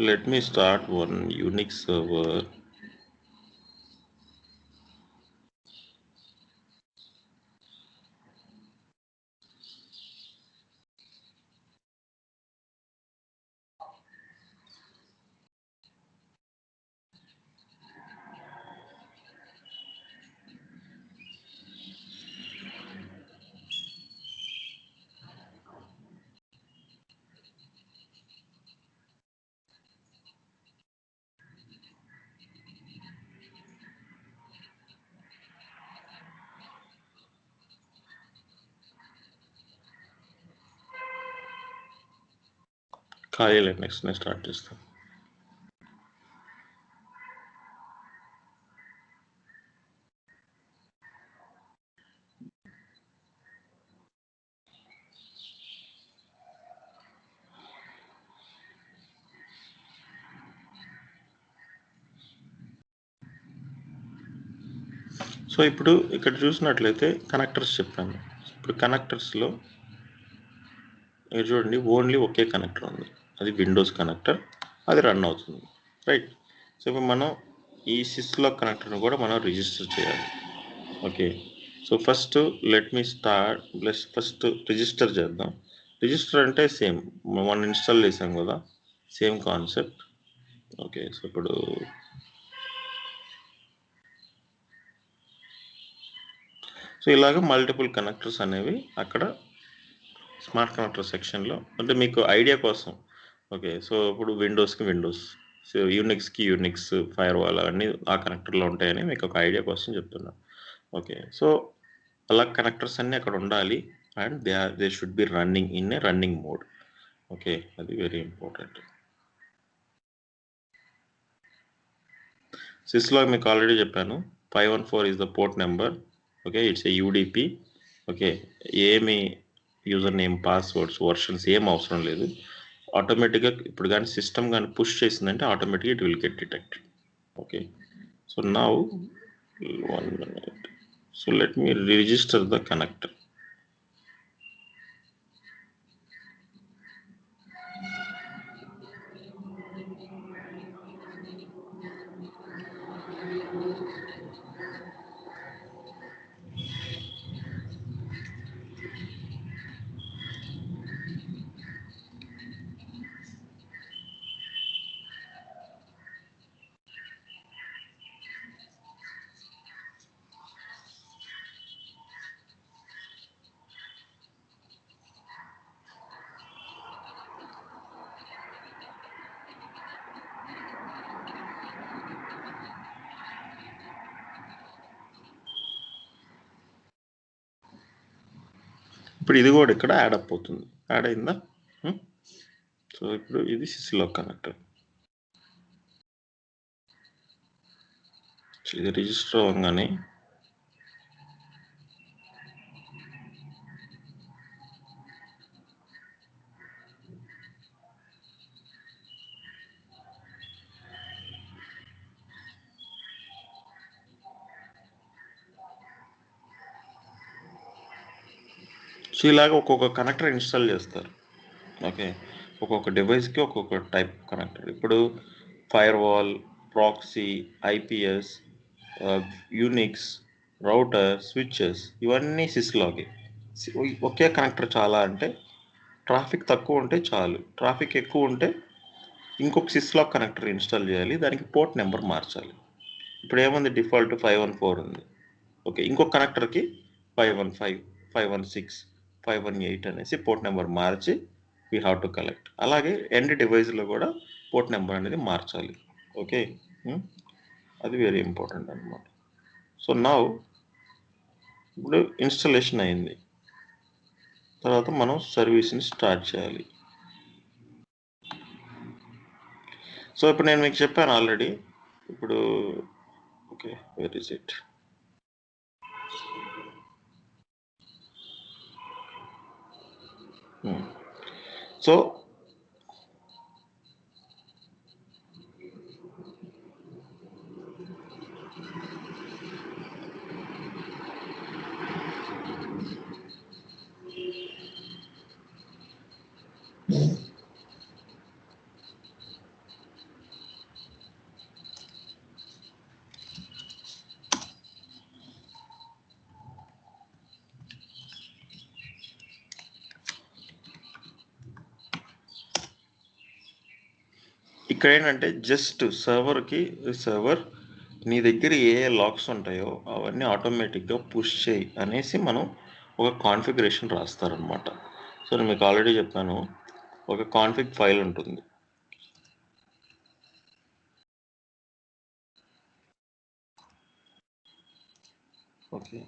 let me start one Unix server. ఖాళీ నెక్స్ట్ నేను స్టార్ట్ చేస్తాను. సో ఇప్పుడు ఇక్కడ చూసినట్లయితే కనెక్టర్స్ చెప్పాను. ఇప్పుడు కనెక్టర్స్లో మీరు చూడండి, ఓన్లీ ఒకే కనెక్టర్ ఉంది, అది విండోస్ కనెక్టర్, అది రన్ అవుతుంది, రైట్. సో ఇప్పుడు మనం ఈ సిస్లాగ్ కనెక్టర్ని కూడా మనం రిజిస్టర్ చేయాలి. Okay, so first first register చేద్దాం. రిజిస్టర్ అంటే సేమ్ మనం ఇన్స్టాల్ చేసాం కదా, సేమ్ కాన్సెప్ట్. ఓకే, సో ఇప్పుడు సో ఇలాగ మల్టిపుల్ కనెక్టర్స్ అనేవి అక్కడ స్మార్ట్ కనెక్టర్ సెక్షన్లో, అంటే మీకు ఐడియా కోసం. ఓకే, సో ఇప్పుడు విండోస్కి విండోస్, సో యూనిక్స్కి యూనిక్స్ ఫైర్ వాల్ అవన్నీ ఆ కనెక్టర్లో ఉంటాయని మీకు ఒక ఐడియా కోసం చెప్తున్నాను. ఓకే, సో అలా కనెక్టర్స్ అన్నీ అక్కడ ఉండాలి, and they should be running in a running mode. Okay, అది వెరీ ఇంపార్టెంట్. సిస్లో మీకు ఆల్రెడీ చెప్పాను, 514 is the port number. Okay, it's a UDP. Okay, ఏమి యూజర్ నేమ్, పాస్వర్డ్స్, వర్షన్స్ ఏం అవసరం లేదు. ఆటోమేటిక్గా ఇప్పుడు కానీ సిస్టమ్ కానీ పుష్ చేసిందంటే ఆటోమేటిక్గా it will get detected. Okay, so now 1 minute. So let me register the connector. ఇప్పుడు ఇది కూడా ఇక్కడ యాడ్ అప్ అవుతుంది. యాడ్ అయిందా? సో ఇప్పుడు ఇది సిస్లాగ్ కనెక్టర్. ఇది రిజిస్టర్ అవ్వగానే సో ఇలాగ ఒక్కొక్క కనెక్టర్ ఇన్స్టాల్ చేస్తారు. ఓకే, ఒక్కొక్క డివైస్కి ఒక్కొక్క టైప్ కనెక్టర్. ఇప్పుడు fire wall, proxy, IPS, Unix, router, switches ఇవన్నీ సిస్లాగే. ఒకే కనెక్టర్ చాలా అంటే ట్రాఫిక్ తక్కువ ఉంటే చాలు, ట్రాఫిక్ ఎక్కువ ఉంటే ఇంకొక సిస్లాగ్ కనెక్టర్ ఇన్స్టాల్ చేయాలి, దానికి పోర్ట్ నెంబర్ మార్చాలి. ఇప్పుడు ఏముంది, డిఫాల్ట్ 514 ఉంది. ఓకే, ఇంకొక కనెక్టర్కి 515, 516, 518 అనేసి port number March we have to collect. అలాగే ఎండ్ డివైస్లో కూడా పోర్ట్ నెంబర్ అనేది మార్చాలి. ఓకే, అది వెరీ ఇంపార్టెంట్ అనమాట. సో నౌ ఇప్పుడు ఇన్స్టాలేషన్ అయింది, తర్వాత మనం సర్వీస్ని స్టార్ట్ చేయాలి. సో ఇప్పుడు నేను మీకు చెప్పాను ఆల్రెడీ. ఇప్పుడు okay, where is it? So ఇక్కడ ఏంటంటే జస్ట్ సర్వర్ నీ దగ్గర ఏ లాక్స్ ఉంటాయో అవన్నీ ఆటోమేటిక్గా పుష్ చేయి అనేసి మనం ఒక కాన్ఫిగరేషన్ రాస్తారనమాట. సో నేను మీకు ఆల్రెడీ చెప్పాను, ఒక కాన్ఫిగ్ ఫైల్ ఉంటుంది. ఓకే,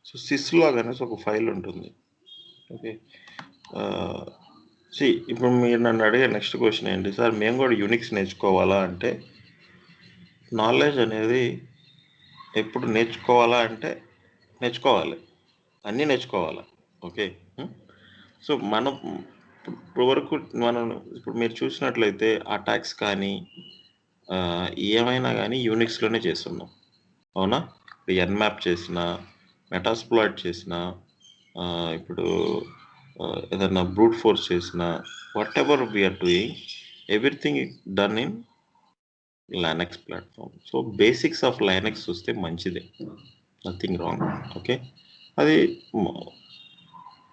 సో సిస్లాగ్ అనేసి ఒక ఫైల్ ఉంటుంది. ఓకే, ఇప్పుడు మీరు నన్ను అడిగే నెక్స్ట్ క్వశ్చన్ ఏంటి సార్, మేము కూడా యూనిక్స్ నేర్చుకోవాలా అంటే, నాలెడ్జ్ అనేది ఎప్పుడు నేర్చుకోవాలా అంటే నేర్చుకోవాలి, అన్నీ నేర్చుకోవాలి. ఓకే, సో మనం ఇప్పుడు వరకు ఇప్పుడు మీరు చూసినట్లయితే అటాక్స్ కానీ ఏమైనా కానీ యూనిక్స్లోనే చేస్తున్నాం, అవునా? ఎన్మ్యాప్ చేసిన, మెటాస్ప్లాయిట్ చేసిన, ఇప్పుడు ఏదన్నా బ్రూట్ ఫోర్స్ చేసిన, whatever we are doing, everything done in Linux platform. So basics of Linux చూస్తే మంచిదే, నథింగ్ రాంగ్. ఓకే, అది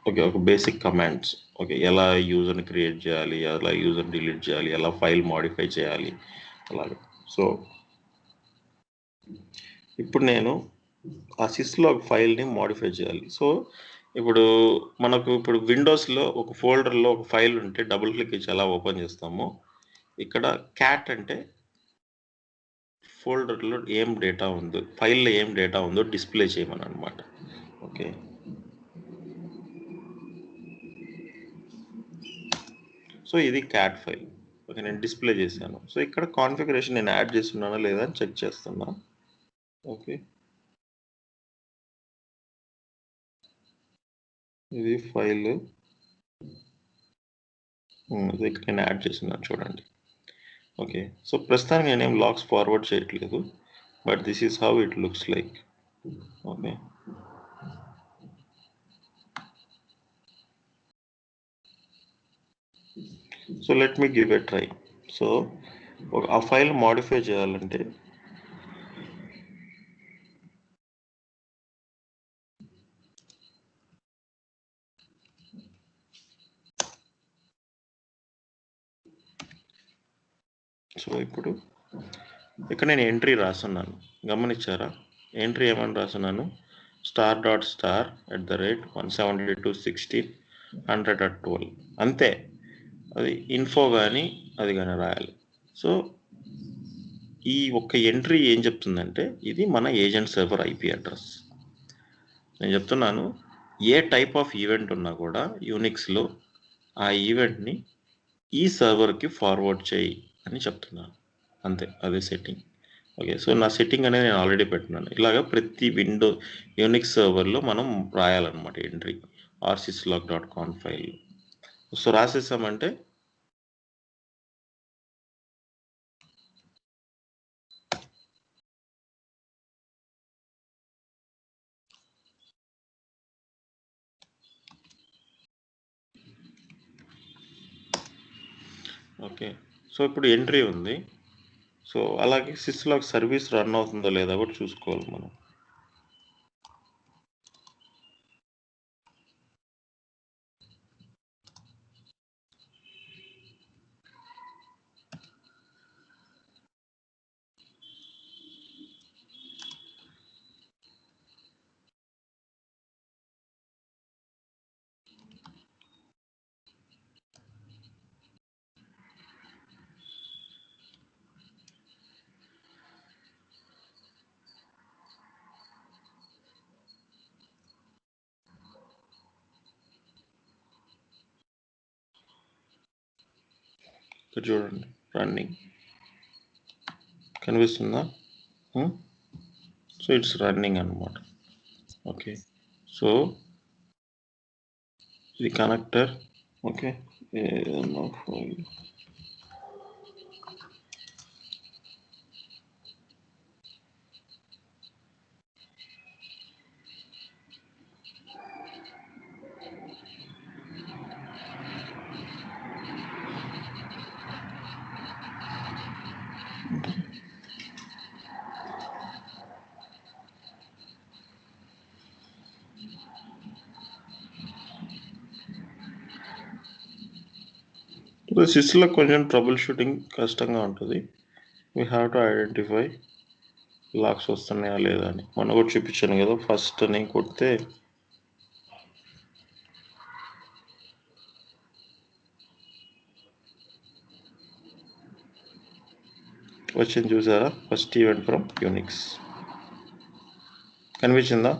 ఓకే, ఒక బేసిక్ కమాండ్స్. ఓకే, ఎలా యూజర్ని క్రియేట్ చేయాలి, ఎలా యూజర్ డిలీట్ చేయాలి, ఎలా ఫైల్ మాడిఫై చేయాలి, అలాగే. సో ఇప్పుడు నేను ఆ సిస్లాగ్ ఫైల్ని మాడిఫై చేయాలి. సో ఇప్పుడు ఇప్పుడు విండోస్లో ఒక ఫోల్డర్లో ఒక ఫైల్ ఉంటే డబుల్ క్లిక్ ఇచ్చి ఎలా ఓపెన్ చేస్తామో, ఇక్కడ క్యాట్ అంటే ఫోల్డర్లో ఏం డేటా ఉందో, ఫైల్లో ఏం డేటా ఉందో డిస్ప్లే చేయమని అనమాట. ఓకే, సో ఇది క్యాట్ ఫైల్. ఓకే, నేను డిస్ప్లే చేశాను. సో ఇక్కడ కాన్ఫిగరేషన్ నేను యాడ్ చేస్తున్నానా లేదా అని చెక్ చేస్తున్నా. ఓకే, ఇది ఫైల్, ఇక్కడ నేను యాడ్ చేస్తున్నాను చూడండి. ఓకే, సో ప్రస్తుతానికి నేనేం లాక్స్ ఫార్వర్డ్ చేయట్లేదు, but this is how it looks like. Okay, so let me give a try. So ఆ ఫైల్ మాడిఫై చేయాలంటే సో ఇప్పుడు ఇక్కడ నేను ఎంట్రీ రాస్తున్నాను, గమనించారా? ఎంట్రీ ఏమని రాస్తున్నాను, star.172.16.100.12 అంతే. అది ఇన్ఫో కానీ అది కానీ రాయాలి. సో ఈ ఒక్క ఎంట్రీ ఏం చెప్తుందంటే, ఇది మన ఏజెంట్ సర్వర్ ఐపీ అడ్రస్. నేను చెప్తున్నాను, ఏ టైప్ ఆఫ్ ఈవెంట్ ఉన్నా కూడా యూనిక్స్లో ఆ ఈవెంట్ని ఈ సర్వర్కి ఫార్వర్డ్ చేయి అని చెప్తున్నాను, అంతే. అదే సెట్టింగ్. ఓకే, సో నా సెట్టింగ్ అనేది నేను ఆల్రెడీ పెట్టినాను. ఇలాగ ప్రతి యూనిక్స్ సర్వర్లో మనం రాయాలన్నమాట ఎంట్రీ, rsyslog.conf ఫైల్. సో రాసేసామంటే ఓకే. సో ఇప్పుడు ఎంట్రీ ఉంది. సో అలాగే సిస్లాగ్ సర్వీస్ రన్ అవుతుందో లేదా కూడా చూసుకోవాలి మనం. ఇక్కడ చూడండి రన్నింగ్ కనిపిస్తుందా? సో ఇట్స్ రన్నింగ్ అన్నమాట. ఓకే. సో ఇది కనెక్టర్. ఓకే. సిస్లో కొంచెం ట్రబుల్ షూటింగ్ కష్టంగా ఉంటుంది. We have to identify lakhs వస్తున్నాయా లేదా అని. మొన్న కూడా చూపించాను కదా, ఫస్ట్ నేను కొడితే వచ్చింది చూసారా, ఫస్ట్ ఈవెంట్ ఫ్రమ్ యూనిక్స్ కనిపించిందా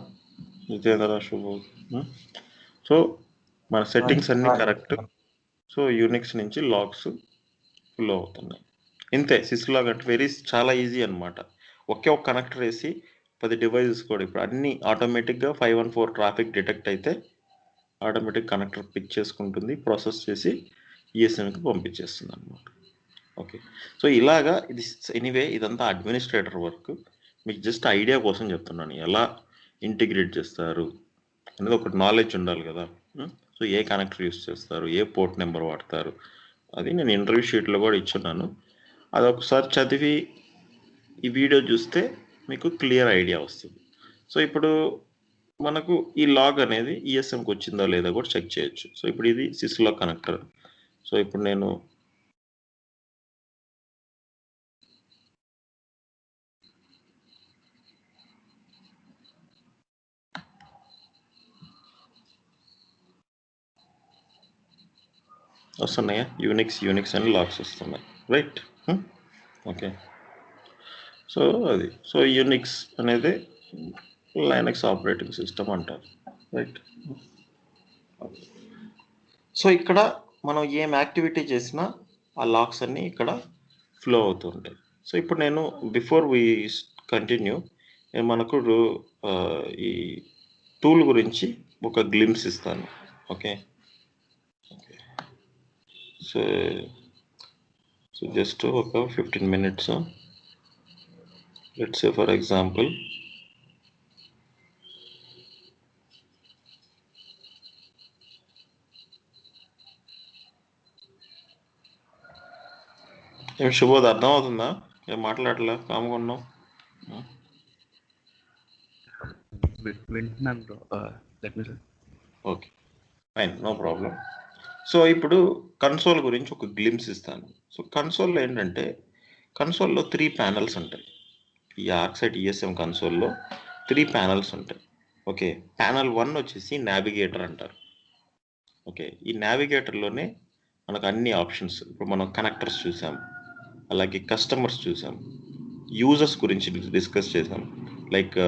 జితేంద్ర శుభ? సో మన సెట్టింగ్స్ అన్నీ కరెక్ట్. సో యూనిక్స్ నుంచి లాగ్స్ ఫుల్ అవుతున్నాయి. ఇంతే సిస్లాగ్ అంటే చాలా ఈజీ అనమాట. ఒకే ఒక కనెక్టర్ వేసి 10 డివైజెస్ కూడా ఇప్పుడు అన్నీ ఆటోమేటిక్గా 514 ట్రాఫిక్ డిటెక్ట్ అయితే ఆటోమేటిక్ కనెక్టర్ పిక్ చేసుకుంటుంది, ప్రాసెస్ చేసి ఈఎస్ఎంకి పంపించేస్తుంది అనమాట. ఓకే. సో ఇలాగా ఇది ఎనీవే ఇదంతా అడ్మినిస్ట్రేటర్ వర్క్. మీకు జస్ట్ ఐడియా కోసం చెప్తున్నాను ఎలా ఇంటిగ్రేట్ చేస్తారు అనేది ఒక నాలెడ్జ్ ఉండాలి కదా. సో ఏ కనెక్టర్ యూస్ చేస్తారు, ఏ పోర్ట్ నెంబర్ వాడతారు, అది నేను ఇంటర్వ్యూ షీట్లో కూడా ఇచ్చున్నాను. అది ఒకసారి చదివి ఈ వీడియో చూస్తే మీకు క్లియర్ ఐడియా వస్తుంది. సో ఇప్పుడు మనకు ఈ లాగ్ అనేది ఈఎస్ఎంకి వచ్చిందా లేదా కూడా చెక్ చేయొచ్చు. సో ఇప్పుడు ఇది సిస్లాగ్ కనెక్టర్. సో ఇప్పుడు నేను వస్తున్నాయా యూనిక్స్ అని లాగ్స్ వస్తున్నాయి, రైట్? ఓకే. సో అది సో యూనిక్స్ అనేది లైనక్స్ ఆపరేటింగ్ సిస్టమ్ అంటారు, రైట్? సో ఇక్కడ మనం ఏం యాక్టివిటీ చేసినా ఆ లాగ్స్ అన్నీ ఇక్కడ ఫ్లో అవుతుంటాయి. సో ఇప్పుడు నేను బిఫోర్ వి కంటిన్యూ మనకు ఈ టూల్ గురించి ఒక గ్లిమ్స్ ఇస్తాను. ఓకే. సో జస్ట్ ఒక 15 minutes, let's say for example ఏం శుభోద్ అర్థం అవుతుందా? ఏం మాట్లాడలే, కామ్గా ఉన్నావు? వింటున్నాను bro. Okay, fine, no problem. So ఇప్పుడు కన్సోల్ గురించి ఒక గ్లిమ్స్ ఇస్తాను. సో కన్సోల్లో ఏంటంటే కన్సోల్లో 3 ప్యానల్స్ ఉంటాయి. ఈ ఆర్క్సైట్ ఈఎస్ఎం కన్సోల్లో 3 ప్యానల్స్ ఉంటాయి. ఓకే. ప్యానల్ 1 వచ్చేసి నావిగేటర్ అంటారు. ఓకే. ఈ నావిగేటర్లోనే మనకు అన్ని ఆప్షన్స్, ఇప్పుడు మనం కనెక్టర్స్ చూసాం, అలాగే కస్టమర్స్ చూసాం, యూజర్స్ గురించి డిస్కస్ చేసాం, like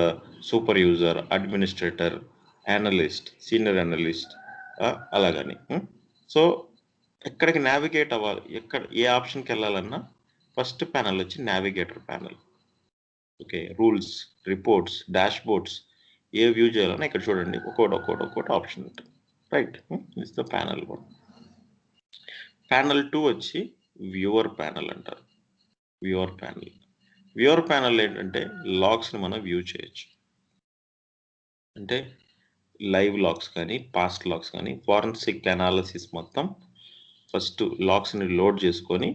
super user, administrator, analyst, senior analyst, అలాగని. సో ఎక్కడికి నావిగేట్ అవ్వాలి, ఏ ఆప్షన్కి వెళ్ళాలన్నా ఫస్ట్ ప్యానల్ వచ్చి navigator panel. Okay. Rules, reports, dashboards ఏ వ్యూ చేయాలన్నా ఇక్కడ చూడండి, ఒక్కొక్కటి ఆప్షన్ ఉంటుంది, right? It's the panel 1. Panel 2 వచ్చి వ్యూవర్ ప్యానల్ అంటారు. వ్యూవర్ ప్యానల్ ఏంటంటే లాగ్స్ని మనం వ్యూ చేయొచ్చు. అంటే లైవ్ లాగ్స్ కానీ, పాస్ట్ లాగ్స్ కానీ, ఫారెన్సిక్ అనాలిసిస్ మొత్తం ఫస్ట్ లాక్స్ని లోడ్ చేసుకొని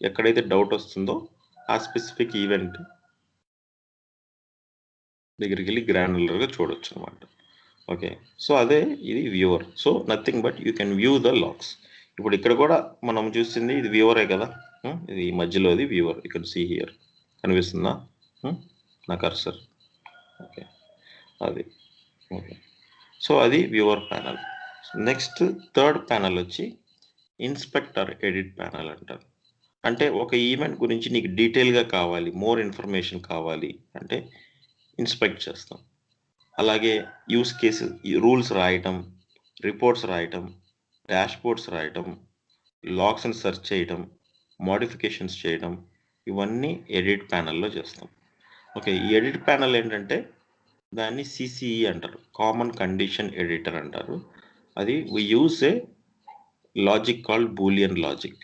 ఎక్కడైతే డౌట్ వస్తుందో ఆ స్పెసిఫిక్ ఈవెంట్ దగ్గరికి వెళ్ళి గ్రాన్యులర్గా చూడొచ్చు అనమాట. ఓకే, సో అదే ఇది viewer. So nothing but you can view the lakhs. ఇప్పుడు ఇక్కడ కూడా మనం చూసింది ఇది వ్యూవరే కదా, ఇది ఈ మధ్యలోది వ్యూవర్. ఇక్కడ సీ హియర్ కనిపిస్తుందా నా కర్సర్? ఓకే, అది ఓకే. సో అది viewer panel. Next third panel వచ్చి ఇన్స్పెక్టర్ ఎడిట్ ప్యానల్ అంటారు. అంటే ఒక ఈవెంట్ గురించి నీకు డీటెయిల్గా కావాలి, మోర్ ఇన్ఫర్మేషన్ కావాలి అంటే ఇన్స్పెక్ట్ చేస్తాం. అలాగే యూస్ కేసు రూల్స్ రాయటం, రిపోర్ట్స్ రాయటం, డాష్బోర్డ్స్ రాయటం, లాగ్స్ని సెర్చ్ చేయటం, మోడిఫికేషన్స్ చేయడం, ఇవన్నీ ఎడిట్ ప్యానల్లో చేస్తాం. ఓకే, ఈ ఎడిట్ ప్యానల్ ఏంటంటే దాన్ని సిసిఈ అంటారు, కామన్ కండిషన్ ఎడిటర్ అంటారు. అది we use a logic called Boolean logic.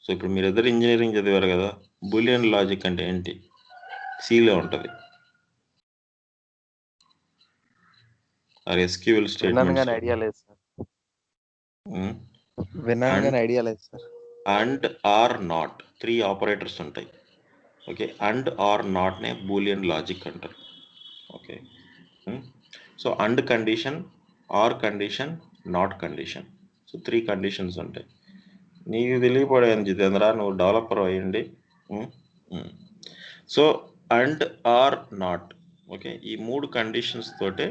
So ఇప్పుడు మీరిద్దరు ఇంజనీరింగ్ చదివారు కదా, బూలియన్ లాజిక్ అంటే ఏంటి? సిలో ఉంటుంది. Or SQL statements. ఐడియా లేదు సార్. విన్నాను కానీ ఐడియా లేదు sir. And or not 3 operators ఉంటాయి. ఓకే, అండ్ ఆర్ నాట్నే బూలియన్ లాజిక్ అంటారు. Okay, so and condition, or condition, not condition. So 3 conditions ఉంటాయి. నీకు తెలియపడాను జితేంద్ర, నువ్వు డెవలపర్ అయ్యండి. So and or not, okay, ఈ 3 కండిషన్స్ తోటే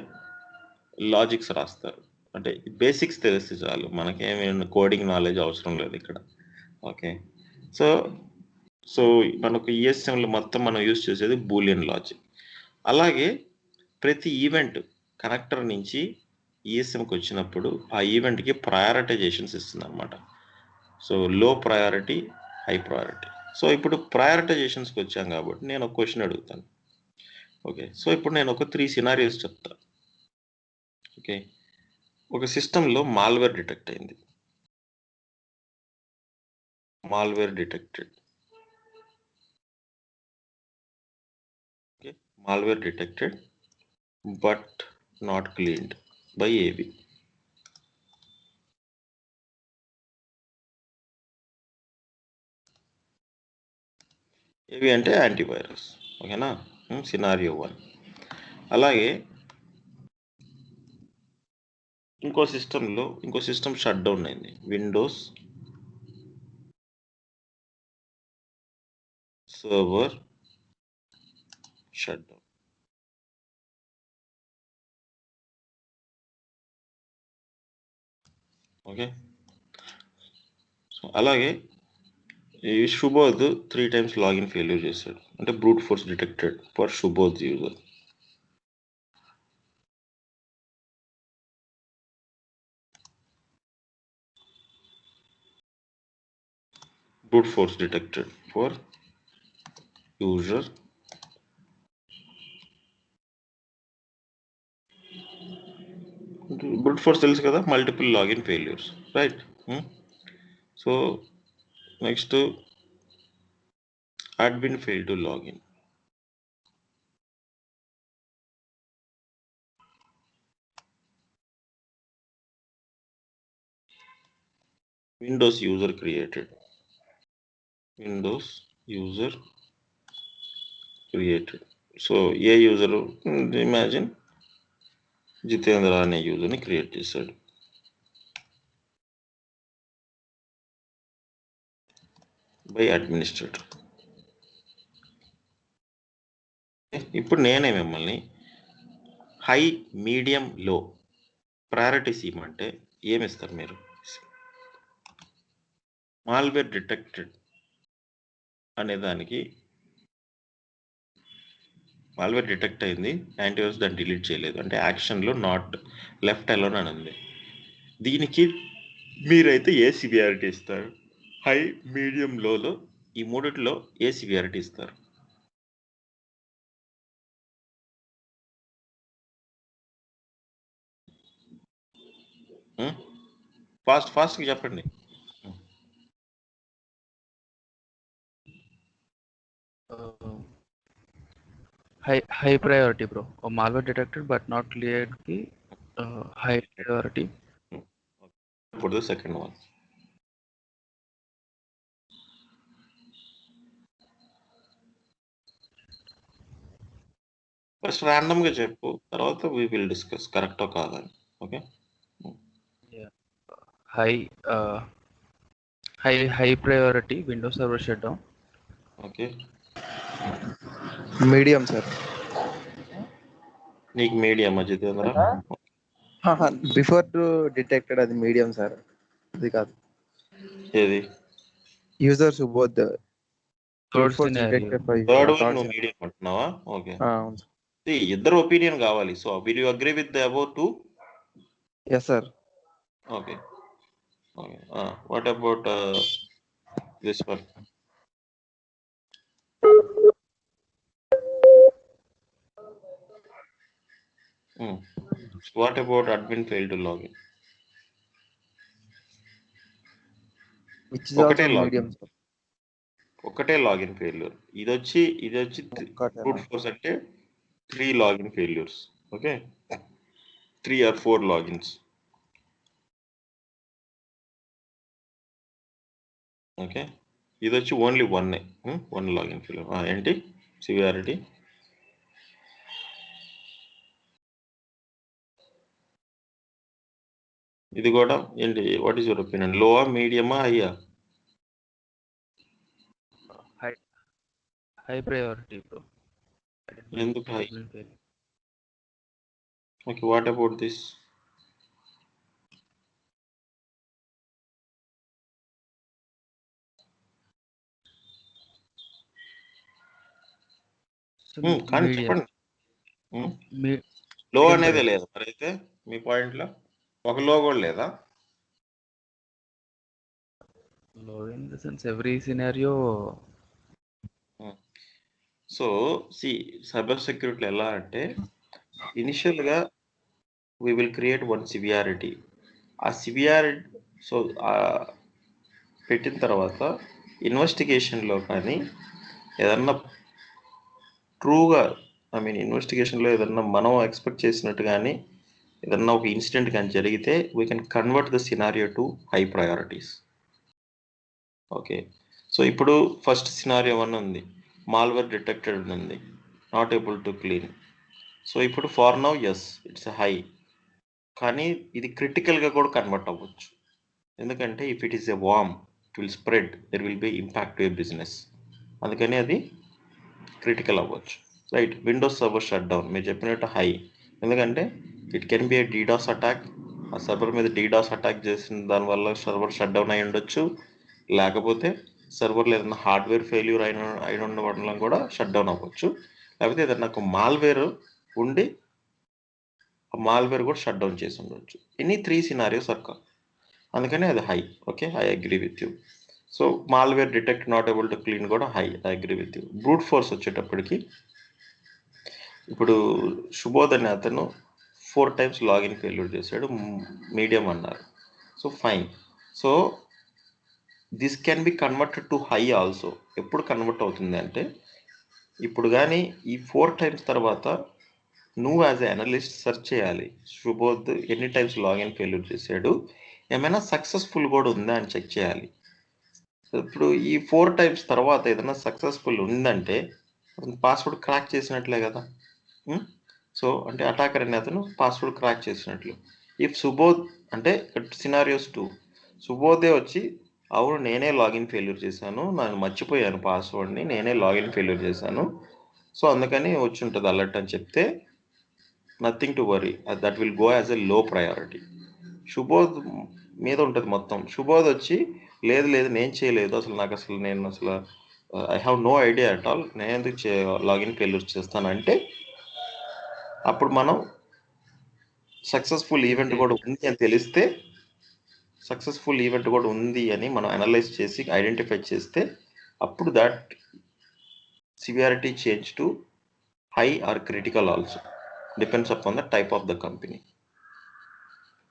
లాజిక్స్ రాస్తారు. అంటే బేసిక్స్ తెలిస్తే చాలు, మనకేమైనా కోడింగ్ నాలెడ్జ్ అవసరం లేదు ఇక్కడ. ఓకే, సో మనకు ఈఎస్ఎంలో మొత్తం మనం యూజ్ చేసేది బూలియన్ లాజిక్. అలాగే ప్రతి ఈవెంట్ కనెక్టర్ నుంచి ఈఎస్ఎంకి వచ్చినప్పుడు ఆ ఈవెంట్కి ప్రయారిటైజేషన్స్ ఇస్తుంది అనమాట. So low priority, high priority. So ఇప్పుడు ప్రయారిటైజేషన్స్కి వచ్చాం కాబట్టి నేను ఒక క్వశ్చన్ అడుగుతాను. ఓకే, సో ఇప్పుడు నేను ఒక 3 సినారియోస్ చెప్తాను. ఓకే, ఒక సిస్టంలో మాల్వేర్ డిటెక్ట్ అయింది. Malware detected. Okay, malware detected but not cleaned by AV. AV అంటే యాంటీవైరస్. ఓకేనా, సినారియో 1. అలాగే ఇంకో సిస్టమ్ షట్ డౌన్ అయింది, Windows server shut down. Okay, so అలాగే ఈ శుభోద్ 3 times లాగిన్ ఫెయిల్యూర్ చేశాడు. అంటే brute force detected for Subodh user. Brute force detected for user brute force తెలుసు కదా, multiple login failures, right. So next admin failed to log in. Windows user created. So a user, imagine Jitendra అనే యూజర్ని create చేశాడు. By administrator. ఇప్పుడు నేనే మిమ్మల్ని high, medium, లో priorities ఇవ్వమంటే ఏమిస్తారు మీరు? మాల్వేర్ డిటెక్టెడ్ అనే దానికి మాల్వేర్ డిటెక్ట్ అయింది, యాంటీవైరస్ దాన్ని డిలీట్ చేయలేదు, అంటే యాక్షన్లో నాట్ లెఫ్ట్ అలోన్ అని ఉంది. దీనికి మీరైతే ఏ సివియారిటీ ఇస్తారు? హై, మీడియం, లోలో ఈ మూడిట్లో ఏ సివియారిటీ ఇస్తారు? ఫాస్ట్గా చెప్పండి. high priority bro, or malware detected but not cleared ki high priority. For the second one, first ర్యాండమ్గా చెప్పు, తర్వాత వీ విల్ డిస్కస్ కరెక్టో కాదని. Okay, high priority Windows server shut down. Okay. Medium sir. నీకు medium Jitendra? Before to detected అది medium sir, అది కాదు. ఏది user Subodh third scenario third one నువ్వు మీడియం అంటున్నావా? ఓకే, అవును సార్. ఇద్దరు ఒపీనియన్ కావాలి. So will you agree with the about two? Yes sir. Okay, okay. What about this one? What about admin failed to log in? Which is also medium sir. ఒకటే login failure. ఇది వచ్చి brute force అంటే 3 login failures. Okay, 3 or 4 logins. Okay, ఇది వచ్చి only 1 login failure. ఏంటి severity? ఇది కూడా ఏంటి? What is your opinion? లోవా, మీడియమా, హైయా? High priority bro. ఎందుకు high? Okay, what about this? కానీ చెప్పండి. లో అనేది లేదా మరైతే మీ పాయింట్లో? ఒక లో కూడా లేదా? Low in the sense every scenario. So సి సైబర్ సెక్యూరిటీలో ఎలా అంటే ఇనిషియల్గా we will create one severity. ఆ సివియారిటీ సో పెట్టిన తర్వాత ఇన్వెస్టిగేషన్లో కానీ ఏదన్నా ట్రూగా ఇన్వెస్టిగేషన్లో ఏదన్నా మనం ఎక్స్పెక్ట్ చేసినట్టు కానీ ఏదన్నా ఒక ఇన్సిడెంట్ కానీ జరిగితే we can convert the scenario to high priorities. Okay, so ఇప్పుడు ఫస్ట్ సినారియో 1 ఉంది, మాల్వేర్ డిటెక్టెడ్ ఉంది, not able to clean. So ఇప్పుడు for now as it's high, కానీ ఇది క్రిటికల్గా కూడా కన్వర్ట్ అవ్వచ్చు. ఎందుకంటే if it is a worm it will spread, there will be impact to a business. అందుకని అది క్రిటికల్ అవ్వచ్చు. Right, Windows server shut down మీరు చెప్పినట్టు హై, ఎందుకంటే it can be A DDoS attack. ఆ సర్వర్ మీద డీడాస్ అటాక్ చేసిన దానివల్ల సర్వర్ షట్ డౌన్ అయి ఉండొచ్చు, లేకపోతే సర్వర్లో ఏదైనా హార్డ్వేర్ ఫెయిల్యూర్ అయిన ఉండడం కూడా షట్ డౌన్ అవ్వచ్చు, లేకపోతే ఏదైనా ఒక మాల్వేర్ ఉండి ఆ మాల్వేర్ కూడా షట్ డౌన్ చేసి ఉండొచ్చు. ఎనీ 3 సినారియోస్ అక్క, అందుకని అది high. Okay, I agree with you. So malware detect not able to clean కూడా high, I agree with you. Brute force వచ్చేటప్పటికి ఇప్పుడు శుభోద్ అనే అతను 4 times లాగిన్ ఫెయిల్యూర్ చేశాడు, మీడియం అన్నారు. So fine. So this can be converted to high also. ఎప్పుడు కన్వర్ట్ అవుతుంది అంటే ఇప్పుడు కానీ ఈ 4 times తర్వాత నువ్వు యాజ్ ఎ అనలిస్ట్ సెర్చ్ చేయాలి, శుభోద్ ఎన్ని టైమ్స్ లాగిన్ ఫెయిల్యూర్ చేశాడు, ఏమైనా సక్సెస్ఫుల్ కూడా ఉందా అని చెక్ చేయాలి. ఇప్పుడు ఈ 4 times తర్వాత ఏదైనా సక్సెస్ఫుల్ ఉందంటే పాస్వర్డ్ క్రాక్ చేసినట్లే కదా. సో అంటే అటాకర్ అనే అతను పాస్వర్డ్ క్రాక్ చేసినట్లు. ఇఫ్ సుబోధ్ అంటే సినారియోస్ 2, సుబోధే వచ్చి అవును నేనే లాగిన్ ఫెయిల్యూర్ చేశాను, నేను మర్చిపోయాను పాస్వర్డ్ని, నేనే లాగిన్ ఫెయిల్యూర్ చేశాను, సో అందుకని వచ్చి ఉంటుంది అలర్ట్ అని చెప్తే nothing to worry, that will go as a low priority. శుభోద్ మీద ఉంటుంది మొత్తం. శుభోద్ వచ్చి లేదు నేను చేయలేదు, నేను I have no idea at all, నేను ఎందుకు లాగిన్ ఫెయిల్యూర్ చేస్తానంటే అప్పుడు మనం సక్సెస్ఫుల్ ఈవెంట్ కూడా ఉంది అని తెలిస్తే, సక్సెస్ఫుల్ ఈవెంట్ కూడా ఉంది అని మనం అనలైజ్ చేసి ఐడెంటిఫై చేస్తే అప్పుడు that severity change to high or critical also, depends upon the type of the company.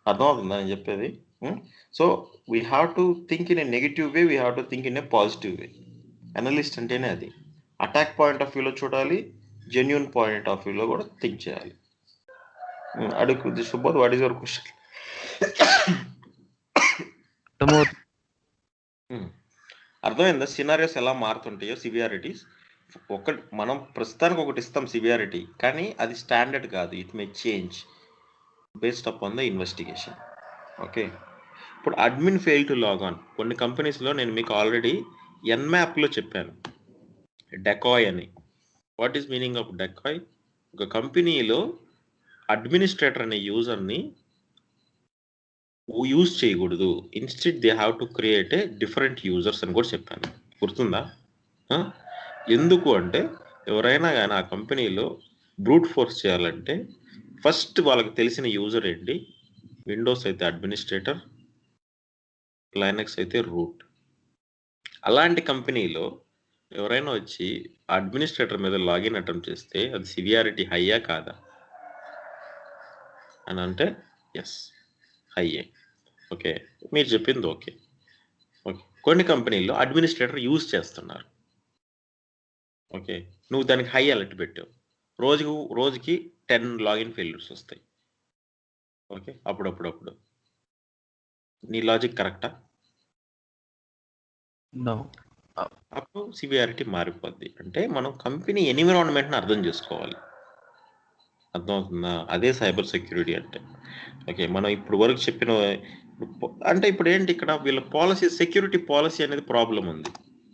అర్థమవుతుందా నేను చెప్పేది? So we have to think in a negative way, we have to think in a positive way. Analyst అంటేనే అది. Attack point of వ్యూలో చూడాలి, genuine point of వ్యూలో కూడా think చేయాలి. అడుగు Subodh, what is your question? అర్థమైందా సినారియోస్ ఎలా మారుతుంటాయో సివియారిటీస్? మనం ప్రస్తుతానికి ఒకటి ఇస్తాం సివియారిటీ, కానీ అది స్టాండర్డ్ కాదు. It may change based upon the investigation. Okay, ఇప్పుడు admin fail to log on. కొన్ని కంపెనీస్లో నేను మీకు ఆల్రెడీ ఎన్మ్యాప్లో చెప్పాను డెకాయ్ అని. What is meaning of decoy? ఒక కంపెనీలో అడ్మినిస్ట్రేటర్ అనే యూజర్ని యూజ్ చేయకూడదు, instead they have to create a different users అని కూడా చెప్పాను. గుర్తుందా? ఎందుకు అంటే ఎవరైనా కానీ ఆ కంపెనీలో బ్రూట్ ఫోర్స్ చేయాలంటే ఫస్ట్ వాళ్ళకి తెలిసిన యూజర్ ఏంటి? విండోస్ అయితే అడ్మినిస్ట్రేటర్, లైనక్స్ అయితే రూట్. అలాంటి కంపెనీలో ఎవరైనా వచ్చి అడ్మినిస్ట్రేటర్ మీద లాగిన్ అటెంప్ట్ చేస్తే అది సివియారిటీ హైయా కాదా అని అంటే ఎస్, హైయే. ఓకే, మీరు చెప్పింది ఓకే. ఓకే, కొన్ని కంపెనీల్లో అడ్మినిస్ట్రేటర్ యూజ్ చేస్తున్నారు. ఓకే, నువ్వు దానికి హై అలర్ట్ పెట్టావు, రోజుకి 10 లాగిన్ ఫెయిల్యూర్స్ వస్తాయి. ఓకే, అప్పుడు నీ లాజిక్ కరెక్టా? నో. అప్పుడు సివియారిటీ మారిపోద్ది. అంటే మనం కంపెనీ ఎన్విరాన్మెంట్ని అర్థం చేసుకోవాలి. అర్థమవుతుందా? అదే సైబర్ సెక్యూరిటీ అంటే. ఓకే, మనం ఇప్పుడు వరకు చెప్పిన అంటే ఇప్పుడు ఏంటి, ఇక్కడ వీళ్ళ పాలసీ, సెక్యూరిటీ పాలసీ అనేది ప్రాబ్లం ఉంది.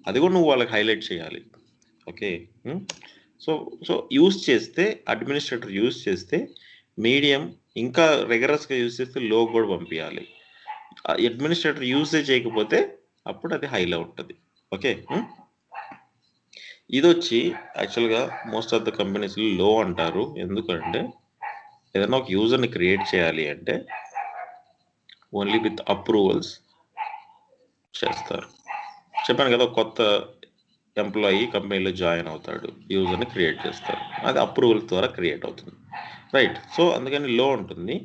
అది కూడా నువ్వు వాళ్ళకి హైలైట్ చేయాలి. ఓకే, సో యూజ్ చేస్తే అడ్మినిస్ట్రేటర్ యూజ్ చేస్తే మీడియం, ఇంకా రెగరస్గా యూజ్ చేస్తే లో కూడా పంపించాలి. అడ్మినిస్ట్రేటర్ యూజే చేయకపోతే అప్పుడు అది హైలో ఉంటుంది. ఓకే, ఇది వచ్చి యాక్చువల్గా మోస్ట్ ఆఫ్ ద కంపెనీస్లో లో అంటారు. ఎందుకంటే ఏదైనా ఒక యూజర్ని క్రియేట్ చేయాలి అంటే ఓన్లీ విత్ అప్రూవల్స్ చేస్తారు. చెప్పాను కదా, కొత్త ఎంప్లాయీ కంపెనీలో జాయిన్ అవుతాడు, యూజర్ని క్రియేట్ చేస్తారు, అది అప్రూవల్ ద్వారా క్రియేట్ అవుతుంది. రైట్, సో అందుకని లో ఉంటుంది.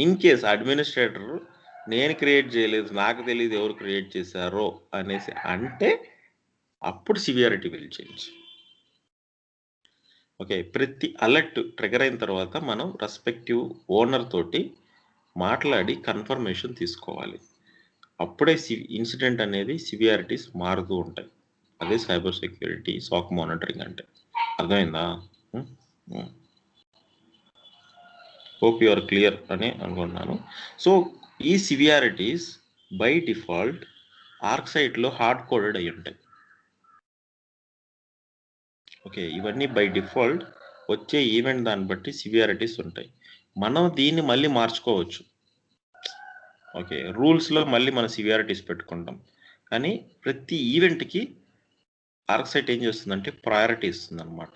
ఇన్ కేస్ అడ్మినిస్ట్రేటర్ నేను క్రియేట్ చేయలేదు, నాకు తెలియదు ఎవరు క్రియేట్ చేశారో అనేసి అంటే అప్పుడు సివియారిటీ విల్ చేంజ్. ఓకే, ప్రతి అలర్ట్ ట్రిగర్ అయిన తర్వాత మనం రెస్పెక్టివ్ ఓనర్ తోటి మాట్లాడి కన్ఫర్మేషన్ తీసుకోవాలి. అప్పుడే ఇన్సిడెంట్ అనేది సివియారిటీస్ మారుతూ ఉంటాయి. అదే సైబర్ సెక్యూరిటీ సాక్ మానిటరింగ్ అంటే. అర్థమైందా? హోప్ యు ఆర్ క్లియర్ అని అనుకుంటున్నాను. సో ఈ సివియారిటీస్ బై డిఫాల్ట్ ఆర్క్సైట్లో హార్డ్ కోడెడ్ అయి ఉంటాయి. ఓకే, ఇవన్నీ బై డిఫాల్ట్ వచ్చే ఈవెంట్ దాన్ని బట్టి సివియారిటీస్ ఉంటాయి. మనం దీన్ని మళ్ళీ మార్చుకోవచ్చు. ఓకే, రూల్స్లో మళ్ళీ మన సివియారిటీస్ పెట్టుకుంటాం, కానీ ప్రతి ఈవెంట్కి ఆర్క్సైట్ ఏం చేస్తుందంటే ప్రయారిటీ ఇస్తుంది అనమాట.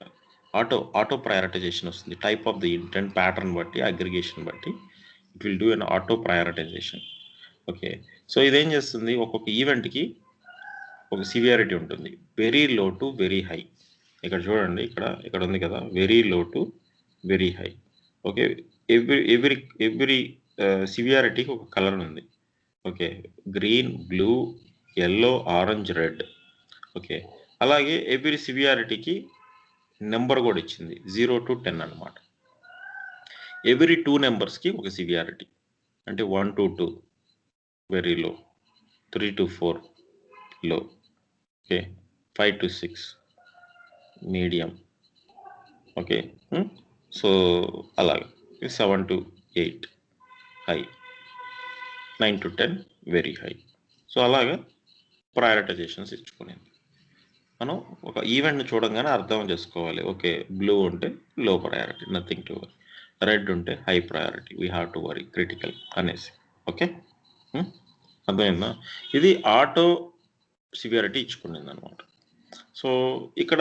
ఆటో ప్రయారిటైజేషన్ వస్తుంది. Type of the intent pattern బట్టి, అగ్రిగేషన్ బట్టి it will do an auto prioritisation. Okay, so ఇదేం చేస్తుంది, ఒక్కొక్క ఈవెంట్కి ఒక సివియారిటీ ఉంటుంది, very low to very high. ఇక్కడ చూడండి, ఇక్కడ ఉంది కదా, very low to very high. Okay, every సివియారిటీకి ఒక కలర్ ఉంది. Okay, green, blue, yellow, orange, red. Okay, అలాగే ఎవ్రీ సివియారిటీకి నెంబర్ కూడా ఇచ్చింది, 0 to 10 అనమాట. ఎవ్రీ 2 నెంబర్స్కి ఒక సివియారిటీ, అంటే 1 to 2 వెరీ లో, 3 to 4 లో, okay, 5 to 6 medium. Okay, so అలాగే 7 to 8 high, 9 to 10 very high. So అలాగా ప్రయారిటైజేషన్స్ ఇచ్చుకునేది. మనం ఒక ఈవెంట్ని చూడంగానే అర్థం చేసుకోవాలి. ఓకే, బ్లూ ఉంటే low priority, nothing to worry. Red ఉంటే high priority, we have to worry, critical అనేసి. ఓకే, అర్థమైందా? ఇది ఆటో సివియారిటీ ఇచ్చుకునేది అనమాట. సో ఇక్కడ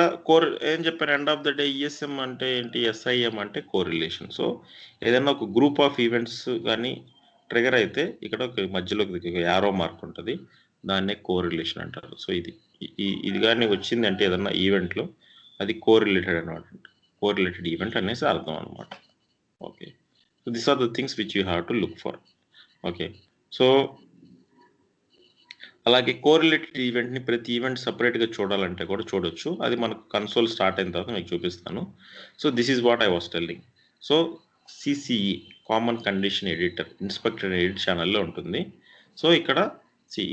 ఏం చెప్పాను, end of the day ESM అంటే ఏంటి, ఎస్ఐఎం అంటే కోరిలేషన్. సో ఏదైనా ఒక గ్రూప్ ఆఫ్ ఈవెంట్స్ కానీ ట్రిగర్ అయితే ఇక్కడ ఒక మధ్యలో యారో మార్క్ ఉంటుంది, దాన్నే కోరిలేషన్ అంటారు. సో ఇది కానీ వచ్చింది అంటే ఏదన్నా ఈవెంట్లో అది కోరిలేటెడ్ అనమాట, కోరిలేటెడ్ ఈవెంట్ అనేసి అర్థం అనమాట. Okay, so this are the things which you have to look for. Okay, so అలాగే కోరిలేటెడ్ ఈవెంట్ని ప్రతి ఈవెంట్ సపరేట్గా చూడాలంటే కూడా చూడొచ్చు. అది మనకు కన్సోల్ స్టార్ట్ అయిన తర్వాత మీకు చూపిస్తాను. So this is what I was telling. So CCE common condition editor inspector edit ఛానల్లో ఉంటుంది. సో ఇక్కడ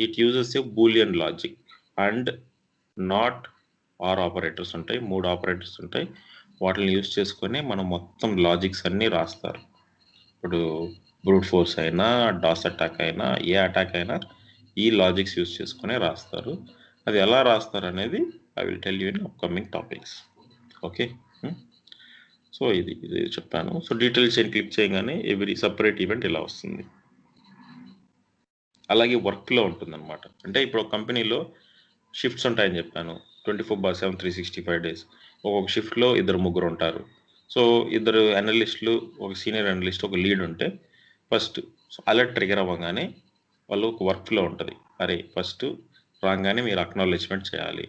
it uses a Boolean logic and not or operators ఉంటాయి, 3 ఆపరేటర్స్ ఉంటాయి. వాటిని యూజ్ చేసుకొని మనం మొత్తం లాజిక్స్ అన్నీ రాస్తారు. ఇప్పుడు బ్రూట్ ఫోర్స్ అయినా, డాస్ అటాక్ అయినా, ఏ అటాక్ అయినా ఈ లాజిక్స్ యూజ్ చేసుకునే రాస్తారు. అది ఎలా రాస్తారు అనేది I will tell you in upcoming topics. Okay, so ఇది చెప్పాను. సో డీటెయిల్స్ క్లిక్ చేయగానే ఎవ్రీ సపరేట్ ఈవెంట్ ఇలా వస్తుంది. అలాగే వర్క్లో ఉంటుందన్నమాట. అంటే ఇప్పుడు ఒక కంపెనీలో షిఫ్ట్స్ ఉంటాయని చెప్పాను, 24/7 365 days. ఒక్కొక్క షిఫ్ట్లో 2-3 ఉంటారు. సో ఇద్దరు అనలిస్టులు, ఒక సీనియర్ అనలిస్ట్, ఒక లీడ్ ఉంటే ఫస్ట్ అలర్ట్ ట్రిగర్ అవ్వగానే వాళ్ళు ఒక వర్క్లో ఉంటుంది. అరే ఫస్ట్ రాగానే మీరు అక్నాలెడ్జ్మెంట్ చేయాలి,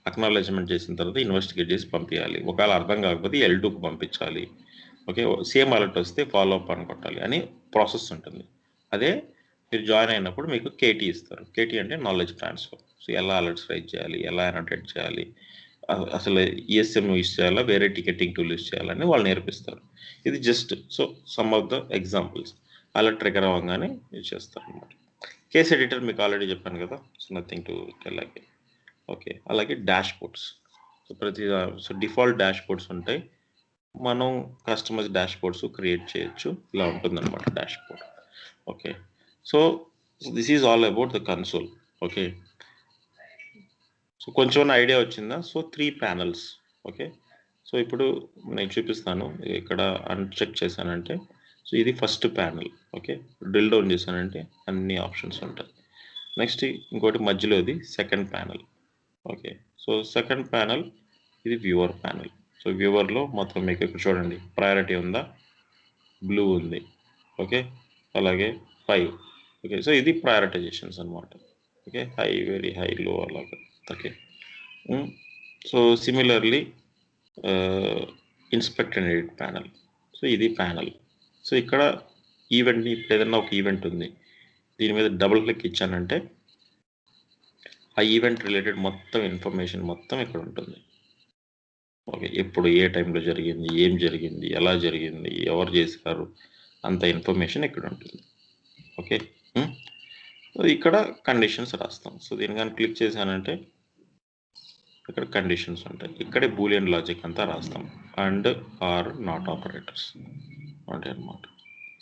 అక్నాలెడ్జ్మెంట్ చేసిన తర్వాత ఇన్వెస్టిగేట్ చేసి పంపించాలి, ఒకవేళ అర్థం కాకపోతే L2కి పంపించాలి. ఓకే, సేమ్ అలర్ట్ వస్తే ఫాలో అప్ అని కొట్టాలి అని ప్రాసెస్ ఉంటుంది. అదే మీరు జాయిన్ అయినప్పుడు మీకు కేటీ ఇస్తారు. కేటీ అంటే నాలెడ్జ్ ట్రాన్స్ఫర్. సో ఎలా అలర్ట్స్ రైజ్ చేయాలి, ఎలా అనోటేట్ చేయాలి, అసలు ఈఎస్ఎం యూజ్ చేయాలా, వేరే టికెటింగ్ టూల్ యూజ్ చేయాలని వాళ్ళు నేర్పిస్తారు. ఇది just so some of the examples. Alert trigger అవ్వగానే యూజ్ చేస్తారు అనమాట. కేస్ ఎడిటర్ మీకు ఆల్రెడీ చెప్పాను కదా, so nothing to tell again. Okay, అలాగే dashboards. So default dashboards ఉంటాయి, మనం కస్టమైజ్ డాష్ బోర్డ్స్ క్రియేట్ చేయొచ్చు. ఇలా ఉంటుందన్నమాట dashboard. Okay, so this is all about the console. Okay, so కొంచెం ఐడియా వచ్చిందా? So 3 panels. ఓకే, సో ఇప్పుడు నేను చూపిస్తాను. ఇక్కడ అన్చెక్ చేశానంటే సో ఇది first panel. Okay, drill down చేశానంటే అన్ని ఆప్షన్స్ ఉంటాయి. నెక్స్ట్ ఇంకోటి మధ్యలోది second panel. Okay, so second panel ఇది వ్యూవర్ ప్యానల్. సో వ్యూవర్లో మొత్తం మీకు ఇక్కడ చూడండి, ప్రయారిటీ ఉందా, బ్లూ ఉంది. ఓకే, అలాగే 5. ఓకే, సో ఇది ప్రయారిటైజేషన్స్ అనమాట. ఓకే, హై, వెరీ హై, లో అలాగా. Okay, so similarly inspect and edit panel. So ఇది ప్యానల్. సో ఇక్కడ ఈవెంట్ని ఇప్పుడు ఏదైనా ఒక ఈవెంట్ ఉంది, దీని మీద డబుల్ క్లిక్ ఇచ్చానంటే ఆ ఈవెంట్ రిలేటెడ్ మొత్తం ఇన్ఫర్మేషన్ మొత్తం ఇక్కడ ఉంటుంది. ఓకే, ఎప్పుడు ఏ టైంలో జరిగింది, ఏం జరిగింది, ఎలా జరిగింది, ఎవరు చేశారు, అంత ఇన్ఫర్మేషన్ ఇక్కడ ఉంటుంది. ఓకే, ఇక్కడ కండిషన్స్ రాస్తాం. సో దీని కానీ క్లిక్ చేశానంటే ఇక్కడ కండిషన్స్ ఉంటాయి. ఇక్కడే బూలియన్ లాజిక్ అంతా రాస్తాం, అండ్ ఆర్ నాట్ ఆపరేటర్స్ ఉంటాయి అన్నమాట.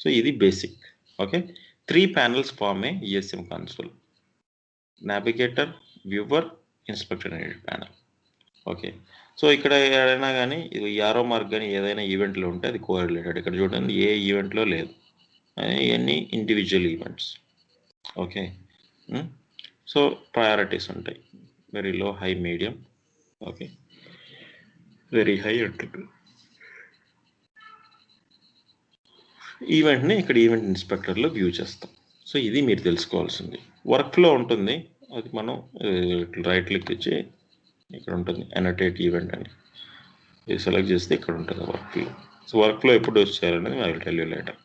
సో ఇది basic. Okay, 3 panels form a ESM console: navigator, viewer, inspector and edit panel. Okay, so ఇక్కడ ఏదైనా కానీ యారో మార్క్ కానీ ఏదైనా ఈవెంట్లో ఉంటే అది కోరిలేటెడ్. ఇక్కడ చూడండి ఏ ఈవెంట్లో లేదు, ఇవన్నీ individual events. Okay, so priorities ఉంటాయి, very low, high, medium. Okay, very high ఉంటుంది. ఈవెంట్ని ఇక్కడ ఈవెంట్ ఇన్స్పెక్టర్లో వ్యూ చేస్తాం. సో ఇది మీరు తెలుసుకోవాల్సింది. వర్క్లో ఉంటుంది, అది మనం రైట్ క్లిక్ ఇచ్చి ఇక్కడ ఉంటుంది అనోటేట్ ఈవెంట్ అని, ఇది సెలెక్ట్ చేస్తే ఇక్కడ ఉంటుంది వర్క్లో. సో వర్క్లో ఎప్పుడు యూజ్ చేయాలనేది I will tell you later.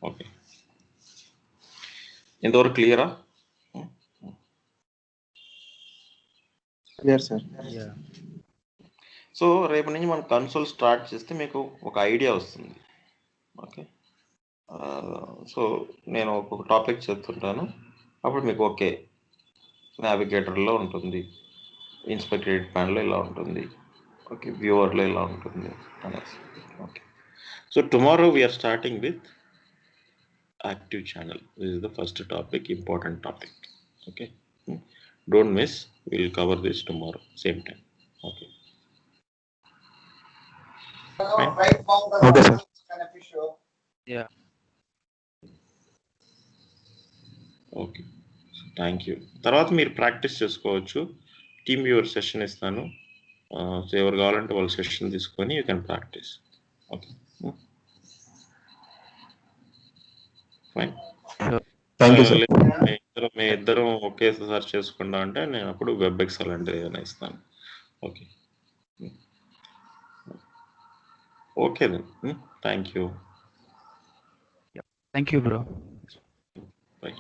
Okay, ఇంతవరకు క్లియరా? Clear sir. సో రేపు నుంచి మనం కన్సోల్ స్టార్ట్ చేస్తే మీకు ఒక ఐడియా వస్తుంది. ఓకే, సో నేను ఒక్కొక్క టాపిక్ చెప్తుంటాను, అప్పుడు మీకు ఓకే నావిగేటర్లో ఉంటుంది, ఇన్స్పెక్టర్ ఎడిట్ ప్యానల్లో ఇలా ఉంటుంది, ఓకే వ్యూవర్లో ఇలా ఉంటుంది అనేసి. Okay, so tomorrow we are starting with active channel. This is the first topic, important topic. Okay, don't miss, will cover this tomorrow same time. Okay, okay sir. Okay, thank you. తర్వాత మీరు practice చేసుకోవచ్చు. TeamViewer session ఇస్తాను, సో ఎవరు కావాలంటే వాళ్ళు session తీసుకొని you can practice. Okay, fine. Thank you sir. మీ ఇద్దరం ఒకేసారి చేసుకుంటా అంటే నేను అప్పుడు వెబ్ఎక్స్ అలాంటిది ఏదైనా ఇస్తాను. Okay, okay then, thank you. Thank you bro. By.